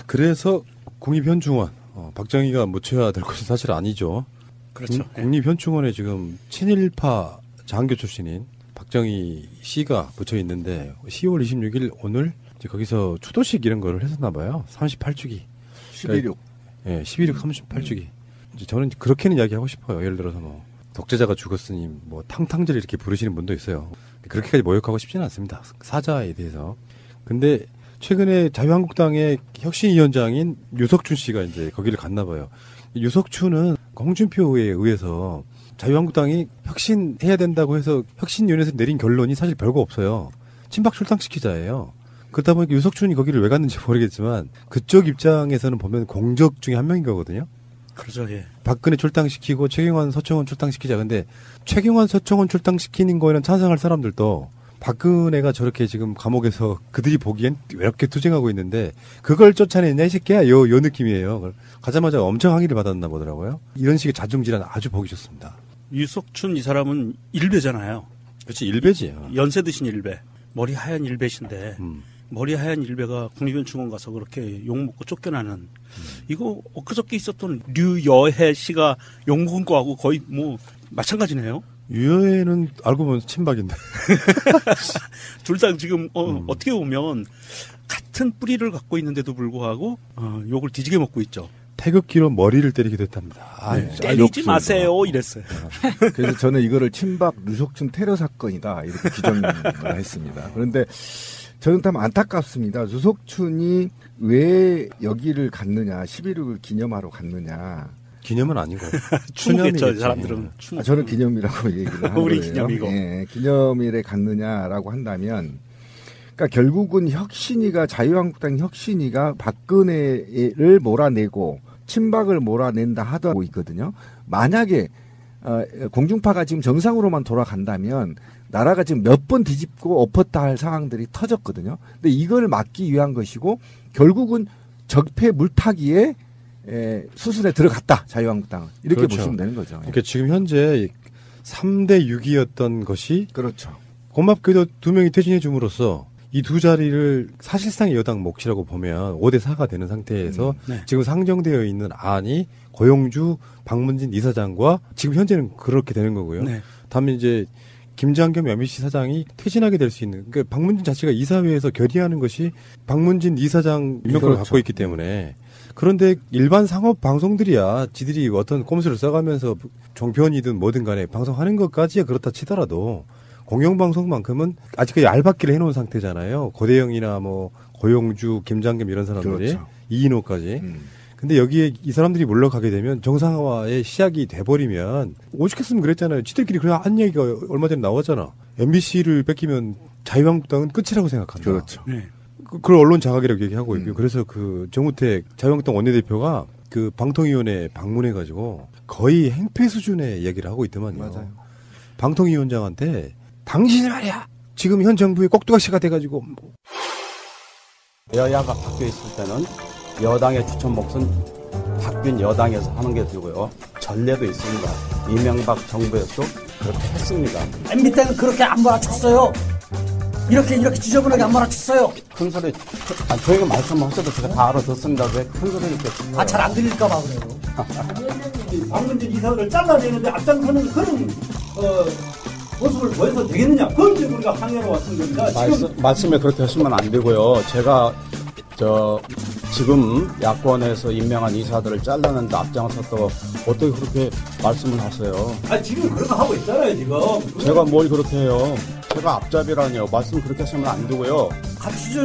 그래서 국립현충원, 박정희가 묻혀야 될 것이 사실 아니죠. 그렇죠. 국립현충원에 지금 친일파 장교 출신인 박정희 씨가 묻혀 있는데 10월 26일 오늘 이제 거기서 추도식 이런 거를 했었나 봐요. 38주기. 11.6. 예, 11.6 38주기. 이제 저는 그렇게는 이야기하고 싶어요. 예를 들어서 뭐 독재자가 죽었으니 뭐 탕탕절 이렇게 부르시는 분도 있어요. 그렇게까지 모욕하고 싶지는 않습니다. 사자에 대해서. 근데 최근에 자유한국당의 혁신위원장인 유석춘 씨가 이제 거기를 갔나 봐요. 유석춘은 홍준표에 의해서 자유한국당이 혁신해야 된다고 해서 혁신위원회에서 내린 결론이 사실 별거 없어요. 친박 출당시키자예요. 그렇다 보니까 유석춘이 거기를 왜 갔는지 모르겠지만 그쪽 입장에서는 보면 공적 중에 한 명인 거거든요. 그렇죠. 예. 박근혜 출당시키고 최경환, 서청원 출당시키자. 근데 최경환, 서청원 출당시키는 거에는 찬성할 사람들도 박근혜가 저렇게 지금 감옥에서 그들이 보기엔 외롭게 투쟁하고 있는데 그걸 쫓아내냐 이 새끼야 요 느낌이에요. 가자마자 엄청 항의를 받았나 보더라고요. 이런 식의 자중질환 아주 보기 좋습니다. 유석춘 이 사람은 일베잖아요. 그렇지, 일베지요. 연세 드신 일베, 머리 하얀 일베신데 머리 하얀 일베가 국립현충원 가서 그렇게 욕먹고 쫓겨나는 이거 엊그저께 있었던 류여해 씨가 욕먹은 거하고 거의 뭐 마찬가지네요. 유여해는 알고 보면 친박인데. 둘 다 지금 어떻게 보면 같은 뿌리를 갖고 있는데도 불구하고 욕을 뒤지게 먹고 있죠. 태극기로 머리를 때리기도 했답니다. 네, 때리지 마세요 이랬어요. 그래서 저는 이거를 친박 유석춘 테러 사건이다 이렇게 규정을 했습니다. 그런데 저는 참 안타깝습니다. 유석춘이 왜 여기를 갔느냐, 11.6을 기념하러 갔느냐. 기념은 아니고 추모겠죠. 사람들은 추모. 저는 기념이라고 얘기를 하는 우리 거예요. 기념이고. 예, 기념일에 갔느냐라고 한다면, 그러니까 결국은 혁신이가 자유한국당 혁신이가 박근혜를 몰아내고 친박을 몰아낸다 하고 있거든요. 만약에 공중파가 지금 정상으로만 돌아간다면 나라가 지금 몇 번 뒤집고 엎었다 할 상황들이 터졌거든요. 근데 이걸 막기 위한 것이고 결국은 적폐 물타기에 수순에 들어갔다. 자유한국당은. 이렇게 그렇죠. 보시면 되는 거죠. 그러니까 지금 현재 3대 6이었던 것이 그렇죠. 고맙게도 2명이 퇴진해 줌으로써 이 두 자리를 사실상의 여당 몫이라고 보면 5대 4가 되는 상태에서 네. 지금 상정되어 있는 안이 고용주, 박문진 이사장과 지금 현재는 그렇게 되는 거고요. 네. 다음에 이제 김장겸 MBC 사장이 퇴진하게 될 수 있는, 그러니까 박문진 자체가 이사회에서 결의하는 것이 박문진 이사장 임명권을 그렇죠. 갖고 있기 때문에. 그런데 일반 상업 방송들이야 지들이 어떤 꼼수를 써가면서 종편이든 뭐든 간에 방송하는 것까지야 그렇다 치더라도 공영방송만큼은 아직까지 알박기를 해놓은 상태잖아요. 고대영이나 뭐 고용주, 김장겸 이런 사람들이 그렇죠. 이인호까지. 근데 여기에 이 사람들이 물러가게 되면 정상화의 시작이 돼버리면 오죽했으면 그랬잖아요. 지들끼리 그래 한 얘기가 얼마 전에 나왔잖아. MBC를 뺏기면 자유한국당은 끝이라고 생각한다. 그렇죠. 네. 그걸 언론 장악이라고 얘기하고 있고요. 그래서 그 정우택 자유한국당 원내대표가 그 방통위원회에 방문해가지고 거의 행패 수준의 얘기를 하고 있더만요. 맞아요. 방통위원장한테 당신이 말이야 지금 현 정부의 꼭두각시가 돼가지고 여야가 바뀌어 있을 때는 여당의 추천 몫은 바뀐 여당에서 하는 게 되고요. 전례도 있습니다. 이명박 정부에서도 그렇게 했습니다. MB 때는 그렇게 안 몰아쳤어요. 이렇게 지저분하게 안 몰아쳤어요. 큰 소리, 저희가 말씀하셔도 제가 다 알아듣습니다. 왜 큰 소리 이렇게 치세요? 잘 안 들릴까봐 그래요. 박문진 이사를 잘라내는데 앞장서는 그런 모습을 보여서 되겠느냐? 그건 이제 우리가 항의로 왔던 겁니다. 말씀에 그렇게 하시면 안 되고요. 제가 지금 야권에서 임명한 이사들을 잘라내는데 앞장섰다고 어떻게 그렇게 말씀을 하세요? 지금 그런 거 하고 있잖아요, 지금. 제가 뭘 그렇게 해요? 제가 앞잡이라니요. 말씀 그렇게 하시면 안 되고요.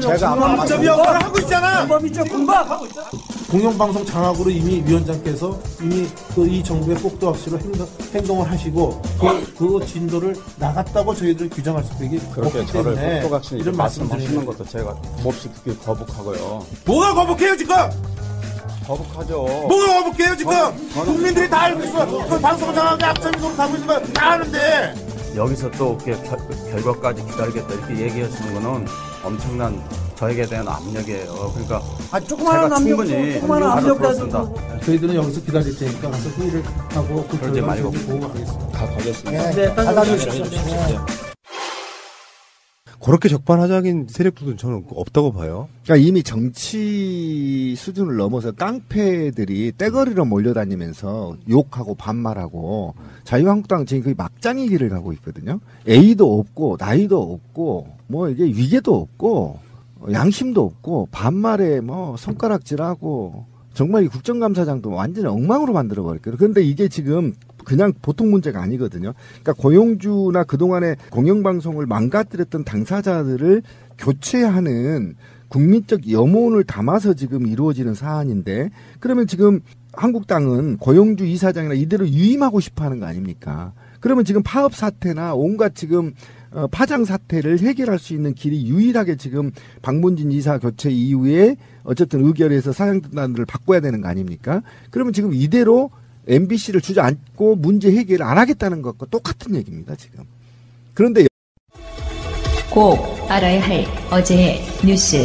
제가 앞잡이 역할을 하고 있잖아. 공범이죠, 공범. 하고 있잖아. 공영방송 장악으로 이미 위원장께서 이미 이 정부의 꼭두각시로 행동을 하시고 그 진도를 나갔다고 저희들 규정할 수밖에 그렇게 없기 저를 때문에 꼭두각시 이런 말씀하시는 것도 제가 몹시 듣기 거북하고요. 뭐가 거북해요 지금? 거북하죠. 뭐가 거북해요 지금? 국민들이 다 알고 있어. 그 방송 장악에 앞잡이 노릇하고 있는 거 다 아는데. 여기서 또 결과까지 기다리겠다 이렇게 얘기하시는 거는 엄청난 저에게 대한 압력이에요. 그러니까 조그마한 압력, 조그마한 압력이라도 저희들은 여기서 기다릴 테니까 가서 회의를 하고 그 그러지 말고 보고 가겠습니다. 가겠습니다. 네, 받아주십시오. 그렇게 적반하장인 세력들은 저는 없다고 봐요. 그러니까 이미 정치 수준을 넘어서 깡패들이 떼거리로 몰려다니면서 욕하고 반말하고 자유한국당은 지금 거의 막장의 길을 가고 있거든요. A도 없고 나이도 없고 뭐 이게 위계도 없고 양심도 없고 반말에 뭐 손가락질하고 정말 이 국정감사장도 완전히 엉망으로 만들어버렸거든요. 그런데 이게 지금 그냥 보통 문제가 아니거든요. 그러니까 고용주나 그동안에 공영방송을 망가뜨렸던 당사자들을 교체하는 국민적 염원을 담아서 지금 이루어지는 사안인데 그러면 지금 한국당은 고용주 이사장이나 이대로 유임하고 싶어 하는 거 아닙니까? 그러면 지금 파업 사태나 온갖 지금 파장 사태를 해결할 수 있는 길이 유일하게 지금 박문진 이사 교체 이후에 어쨌든 의결해서 사장단들을 바꿔야 되는 거 아닙니까? 그러면 지금 이대로 MBC를 주저앉고 문제 해결을 안 하겠다는 것과 똑같은 얘기입니다, 지금. 그런데 꼭 알아야 할 어제의 뉴스.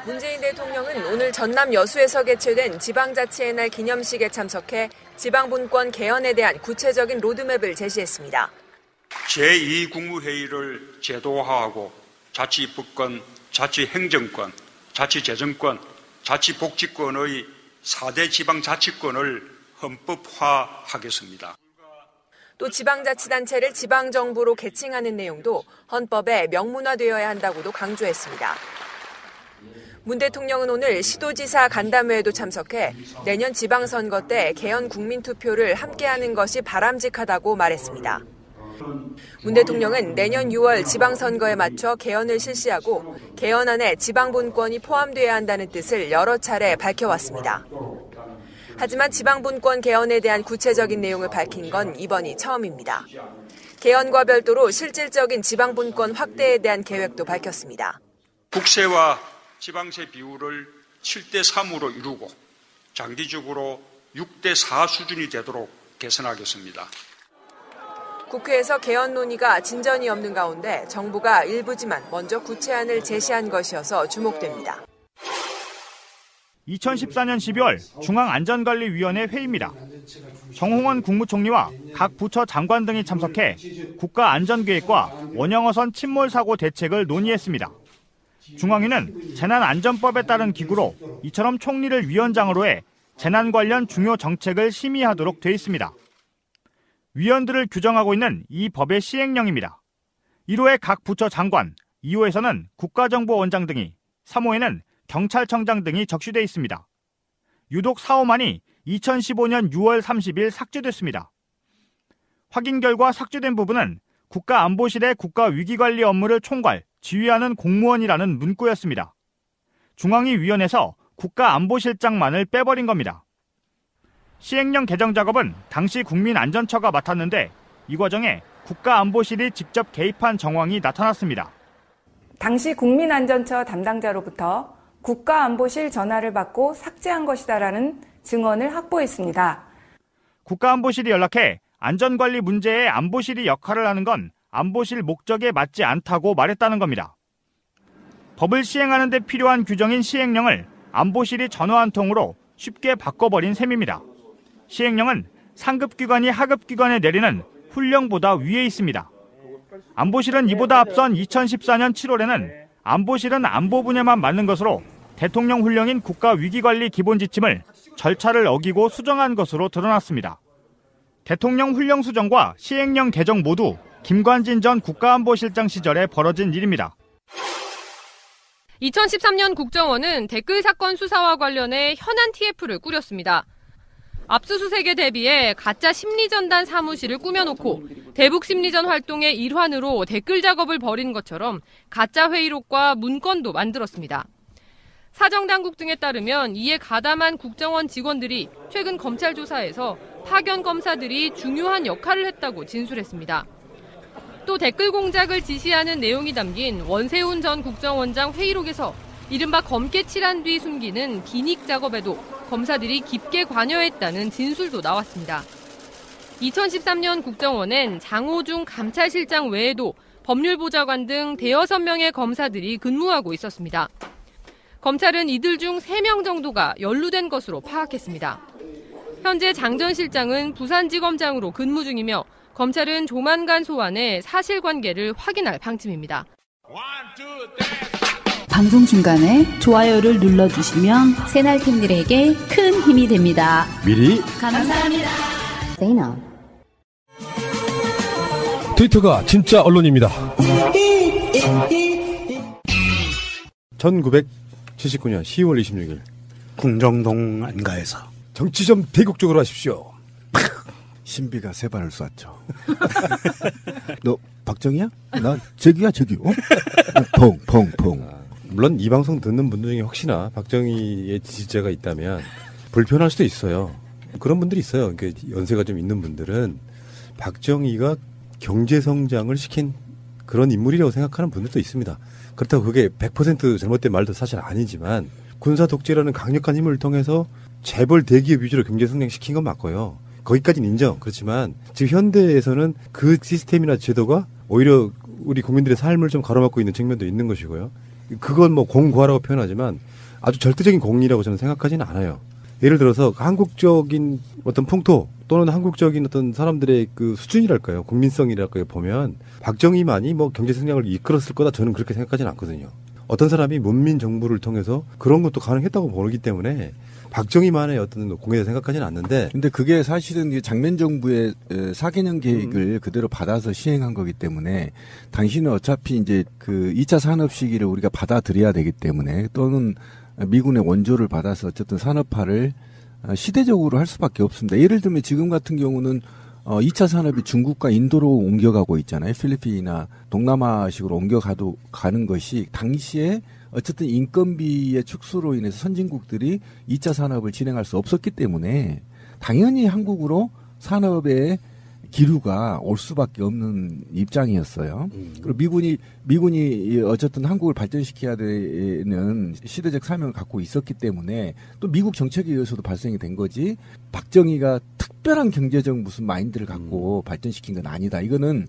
문재인 대통령은 오늘 전남 여수에서 개최된 지방자치의 날 기념식에 참석해 지방분권 개헌에 대한 구체적인 로드맵을 제시했습니다. 제2국무회의를 제도화하고 자치입법권, 자치행정권, 자치재정권, 자치복지권의 4대 지방자치권을 헌법화하겠습니다. 또 지방자치단체를 지방정부로 개칭하는 내용도 헌법에 명문화되어야 한다고도 강조했습니다. 문 대통령은 오늘 시도지사 간담회에도 참석해 내년 지방선거 때 개헌 국민투표를 함께하는 것이 바람직하다고 말했습니다. 문 대통령은 내년 6월 지방선거에 맞춰 개헌을 실시하고 개헌안에 지방분권이 포함돼야 한다는 뜻을 여러 차례 밝혀왔습니다. 하지만 지방분권 개헌에 대한 구체적인 내용을 밝힌 건 이번이 처음입니다. 개헌과 별도로 실질적인 지방분권 확대에 대한 계획도 밝혔습니다. 국세와 지방세 비율을 7대3으로 이루고 장기적으로 6대4 수준이 되도록 개선하겠습니다. 국회에서 개헌 논의가 진전이 없는 가운데 정부가 일부지만 먼저 구체안을 제시한 것이어서 주목됩니다. 2014년 12월 중앙안전관리위원회 회의입니다. 정홍원 국무총리와 각 부처 장관 등이 참석해 국가안전계획과 원형어선 침몰사고 대책을 논의했습니다. 중앙위는 재난안전법에 따른 기구로 이처럼 총리를 위원장으로 해 재난 관련 중요 정책을 심의하도록 돼 있습니다. 위원들을 규정하고 있는 이 법의 시행령입니다. 1호에 각 부처 장관, 2호에서는 국가정보원장 등이, 3호에는 경찰청장 등이 적시돼 있습니다. 유독 4호만이 2015년 6월 30일 삭제됐습니다. 확인 결과 삭제된 부분은 국가안보실의 국가위기관리 업무를 총괄, 지휘하는 공무원이라는 문구였습니다. 중앙위 위원회에서 국가안보실장만을 빼버린 겁니다. 시행령 개정 작업은 당시 국민안전처가 맡았는데 이 과정에 국가안보실이 직접 개입한 정황이 나타났습니다. 당시 국민안전처 담당자로부터 국가안보실 전화를 받고 삭제한 것이다라는 증언을 확보했습니다. 국가안보실이 연락해 안전관리 문제에 안보실이 역할을 하는 건 안보실 목적에 맞지 않다고 말했다는 겁니다. 법을 시행하는 데 필요한 규정인 시행령을 안보실이 전화 한 통으로 쉽게 바꿔버린 셈입니다. 시행령은 상급기관이 하급기관에 내리는 훈령보다 위에 있습니다. 안보실은 이보다 앞선 2014년 7월에는 안보실은 안보 분야만 맡는 것으로 대통령 훈령인 국가위기관리 기본지침을 절차를 어기고 수정한 것으로 드러났습니다. 대통령 훈령 수정과 시행령 개정 모두 김관진 전 국가안보실장 시절에 벌어진 일입니다. 2013년 국정원은 댓글 사건 수사와 관련해 현안 TF를 꾸렸습니다. 압수수색에 대비해 가짜 심리전단 사무실을 꾸며놓고 대북 심리전 활동의 일환으로 댓글 작업을 벌인 것처럼 가짜 회의록과 문건도 만들었습니다. 사정당국 등에 따르면 이에 가담한 국정원 직원들이 최근 검찰 조사에서 파견 검사들이 중요한 역할을 했다고 진술했습니다. 또 댓글 공작을 지시하는 내용이 담긴 원세훈 전 국정원장 회의록에서 이른바 검게 칠한 뒤 숨기는 기닉 작업에도 검사들이 깊게 관여했다는 진술도 나왔습니다. 2013년 국정원엔 장호중 감찰실장 외에도 법률보좌관 등 대여섯 명의 검사들이 근무하고 있었습니다. 검찰은 이들 중 3명 정도가 연루된 것으로 파악했습니다. 현재 장 전 실장은 부산지검장으로 근무 중이며 검찰은 조만간 소환해 사실관계를 확인할 방침입니다. 방송 중간에 좋아요를 눌러주시면 새날팀들에게 큰 힘이 됩니다. 미리 감사합니다. 트위터가 진짜 언론입니다. 1979년 10월 26일 궁정동 안가에서 정치 좀 대국적으로 하십시오. 신비가 세 발을 쐈죠. 너 박정희야? 나 저기야 저기. 퐁퐁퐁. 물론 이 방송 듣는 분들 중에 혹시나 박정희의 지지자가 있다면 불편할 수도 있어요. 그런 분들이 있어요. 그러니까 연세가 좀 있는 분들은 박정희가 경제 성장을 시킨 그런 인물이라고 생각하는 분들도 있습니다. 그렇다고 그게 100% 잘못된 말도 사실 아니지만 군사 독재라는 강력한 힘을 통해서 재벌 대기업 위주로 경제 성장시킨 건 맞고요. 거기까지는 인정. 그렇지만 지금 현대에서는 그 시스템이나 제도가 오히려 우리 국민들의 삶을 좀 가로막고 있는 측면도 있는 것이고요. 그건 뭐 공고하라고 표현하지만 아주 절대적인 공리라고 저는 생각하지는 않아요. 예를 들어서 한국적인 어떤 풍토 또는 한국적인 어떤 사람들의 그 수준이랄까요, 국민성이랄까요 보면 박정희만이 뭐 경제 성장을 이끌었을 거다 저는 그렇게 생각하지는 않거든요. 어떤 사람이 문민 정부를 통해서 그런 것도 가능했다고 보기 때문에 박정희만의 어떤 공예다 생각하지는 않는데. 근데 그게 사실은 장면 정부의 4개년 계획을 그대로 받아서 시행한 거기 때문에 당신은 어차피 이제 그 2차 산업 시기를 우리가 받아들여야 되기 때문에 또는 미군의 원조를 받아서 어쨌든 산업화를 시대적으로 할 수밖에 없습니다. 예를 들면 지금 같은 경우는 2차 산업이 중국과 인도로 옮겨가고 있잖아요. 필리핀이나 동남아식으로 가는 것이 당시에 어쨌든 인건비의 축소로 인해서 선진국들이 2차 산업을 진행할 수 없었기 때문에 당연히 한국으로 산업의 기류가 올 수밖에 없는 입장이었어요. 그리고 미군이 어쨌든 한국을 발전시켜야 되는 시대적 사명을 갖고 있었기 때문에 또 미국 정책에 의해서도 발생이 된 거지 박정희가 특별한 경제적 무슨 마인드를 갖고 발전시킨 건 아니다. 이거는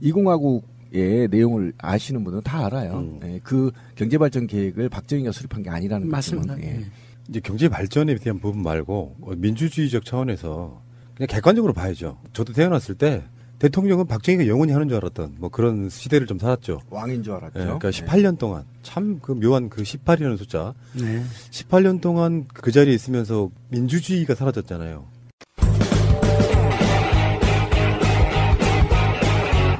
2공화국의 내용을 아시는 분들은 다 알아요. 예, 그 경제발전 계획을 박정희가 수립한 게 아니라는 맞습니다. 예. 이제 경제 발전에 대한 부분 말고 민주주의적 차원에서 그냥 객관적으로 봐야죠. 저도 태어났을 때 대통령은 박정희가 영원히 하는 줄 알았던 뭐 그런 시대를 좀 살았죠. 왕인 줄 알았죠. 네, 그러니까 18년 동안 참 그 묘한 그 18이라는 숫자. 네. 18년 동안 그 자리에 있으면서 민주주의가 사라졌잖아요.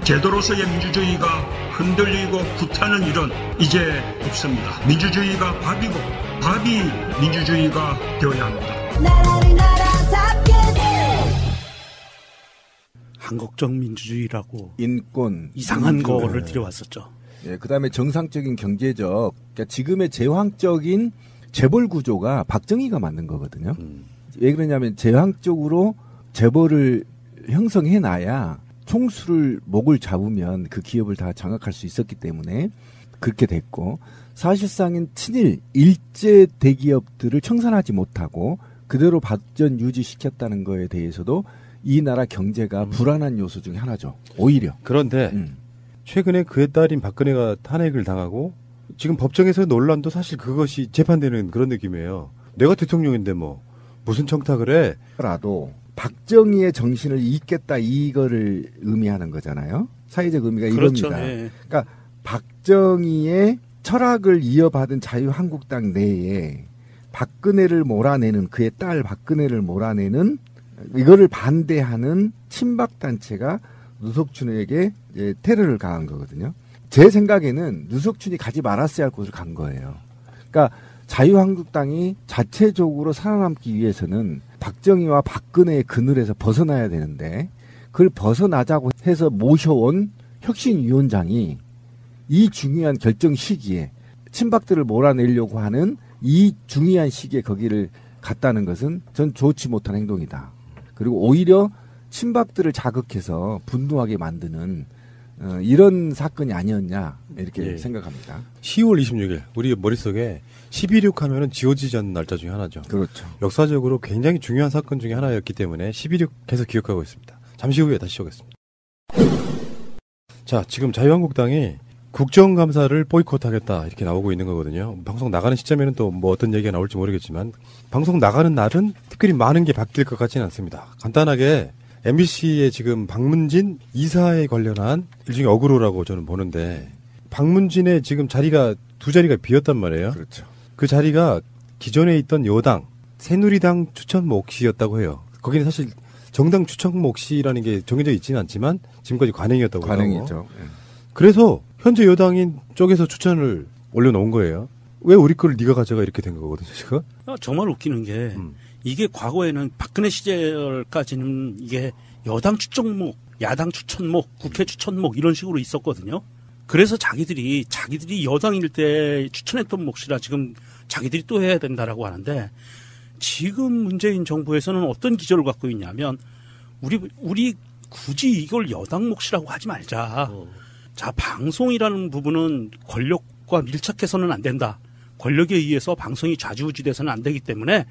제도로서의 민주주의가 흔들리고 구타는 일은 이제 없습니다. 민주주의가 밥이고 밥이 민주주의가 되어야 합니다. 한국적 민주주의라고 인권 이상한 거를 들여왔었죠. 예, 그다음에 정상적인 경제적, 그러니까 지금의 제왕적인 재벌 구조가 박정희가 만든 거거든요. 왜 그러냐면 제왕적으로 재벌을 형성해놔야 총수를 목을 잡으면 그 기업을 다 장악할 수 있었기 때문에 그렇게 됐고, 사실상은 친일 일제 대기업들을 청산하지 못하고 그대로 발전 유지시켰다는 거에 대해서도 이 나라 경제가 불안한 요소 중에 하나죠. 오히려. 그런데 최근에 그의 딸인 박근혜가 탄핵을 당하고 지금 법정에서 논란도 사실 그것이 재판되는 그런 느낌이에요. 내가 대통령인데 뭐 무슨 청탁을 해? 라도 박정희의 정신을 잇겠다 이거를 의미하는 거잖아요. 사회적 의미가 그렇죠, 이겁니다. 네. 그러니까 박정희의 철학을 이어받은 자유한국당 내에 박근혜를 몰아내는, 그의 딸 박근혜를 몰아내는 이거를 반대하는 친박단체가 누석춘에게 이제 테러를 가한 거거든요. 제 생각에는 누석춘이 가지 말았어야 할 곳을 간 거예요. 그러니까 자유한국당이 자체적으로 살아남기 위해서는 박정희와 박근혜의 그늘에서 벗어나야 되는데, 그걸 벗어나자고 해서 모셔온 혁신위원장이 이 중요한 결정 시기에 친박들을 몰아내려고 하는 이 중요한 시기에 거기를 갔다는 것은 전 좋지 못한 행동이다. 그리고 오히려 친박들을 자극해서 분노하게 만드는 이런 사건이 아니었냐 이렇게 생각합니다. 10월 26일 우리 머릿속에 12.6 하면은 지워지지 않는 날짜 중에 하나죠. 그렇죠. 역사적으로 굉장히 중요한 사건 중에 하나였기 때문에 12.6 계속 기억하고 있습니다. 잠시 후에 다시 오겠습니다. 자, 지금 자유한국당이 국정감사를 보이콧하겠다 이렇게 나오고 있는 거거든요. 방송 나가는 시점에는 또 뭐 어떤 얘기가 나올지 모르겠지만 방송 나가는 날은 특별히 많은 게 바뀔 것 같지는 않습니다. 간단하게 MBC의 지금 박문진 이사에 관련한 일종의 어그로라고 저는 보는데, 박문진의 지금 자리가 두 자리가 비었단 말이에요. 그렇죠. 그 자리가 기존에 있던 여당 새누리당 추천 몫이었다고 해요. 거기는 사실 정당 추천 몫이라는 게 정해져 있지는 않지만 지금까지 관행이었다고 하고. 관행이죠. 그래서 현재 여당인 쪽에서 추천을 올려놓은 거예요. 왜 우리 거를 네가 가져가 이렇게 된 거거든요, 지금. 정말 웃기는 게 이게 과거에는 박근혜 시절까지는 이게 여당 추천목, 야당 추천목, 국회 추천목 이런 식으로 있었거든요. 그래서 자기들이 여당일 때 추천했던 몫이라 지금 자기들이 또 해야 된다라고 하는데, 지금 문재인 정부에서는 어떤 기조를 갖고 있냐면 우리 굳이 이걸 여당 몫이라고 하지 말자. 자, 방송이라는 부분은 권력과 밀착해서는 안 된다. 권력에 의해서 방송이 좌지우지돼서는 안 되기 때문에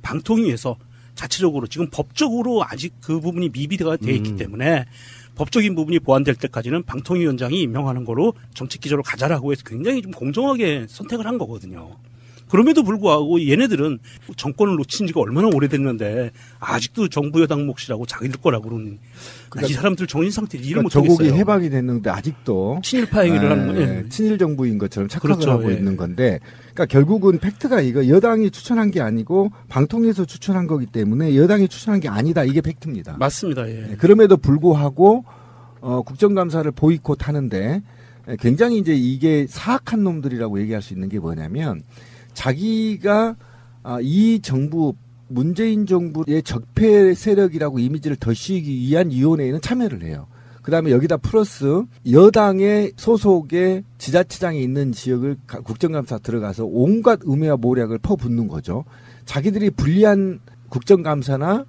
방통위에서 자체적으로 지금 법적으로 아직 그 부분이 미비가 돼 있기 때문에 법적인 부분이 보완될 때까지는 방통위원장이 임명하는 거로 정책 기조를 가자라고 해서 굉장히 좀 공정하게 선택을 한 거거든요. 그럼에도 불구하고 얘네들은 정권을 놓친 지가 얼마나 오래됐는데 아직도 정부 여당 몫이라고 자기들 거라고 그러는, 그러니까 이 사람들 정신 상태를 이해를 못하겠어요. 조국이 해방이 됐는데 아직도 친일파 얘기를 하는 거예요. 친일 정부인 것처럼 착각을 그렇죠. 하고 있는 건데, 그러니까 결국은 팩트가 이거 여당이 추천한 게 아니고 방통위에서 추천한 거기 때문에 여당이 추천한 게 아니다, 이게 팩트입니다. 맞습니다. 예. 그럼에도 불구하고 국정감사를 보이콧하는데 굉장히 이제 이게 사악한 놈들이라고 얘기할 수 있는 게 뭐냐면, 자기가 이 정부, 문재인 정부의 적폐 세력이라고 이미지를 덧씌우기 위한 위원회에는 참여를 해요. 그다음에 여기다 플러스 여당의 소속의 지자체장이 있는 지역을 국정감사 들어가서 온갖 음해와 모략을 퍼붓는 거죠. 자기들이 불리한 국정감사나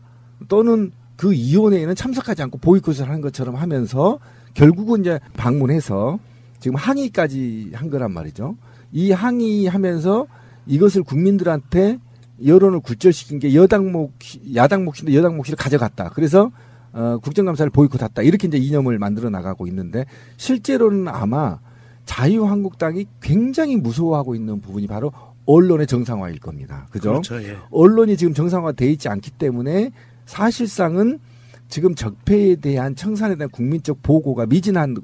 또는 그 위원회에는 참석하지 않고 보이콧을 하는 것처럼 하면서 결국은 이제 방문해서 지금 항의까지 한 거란 말이죠. 이 항의하면서 이것을 국민들한테 여론을 굴절시킨 게 야당 몫인데 여당 몫을 가져갔다. 그래서 국정감사를 보이콧했다. 이렇게 이제 이념을 만들어 나가고 있는데, 실제로는 아마 자유한국당이 굉장히 무서워하고 있는 부분이 바로 언론의 정상화일 겁니다. 그죠? 그렇죠, 예. 언론이 지금 정상화되어 있지 않기 때문에 사실상은 지금 적폐에 대한 청산에 대한 국민적 보고가 미진한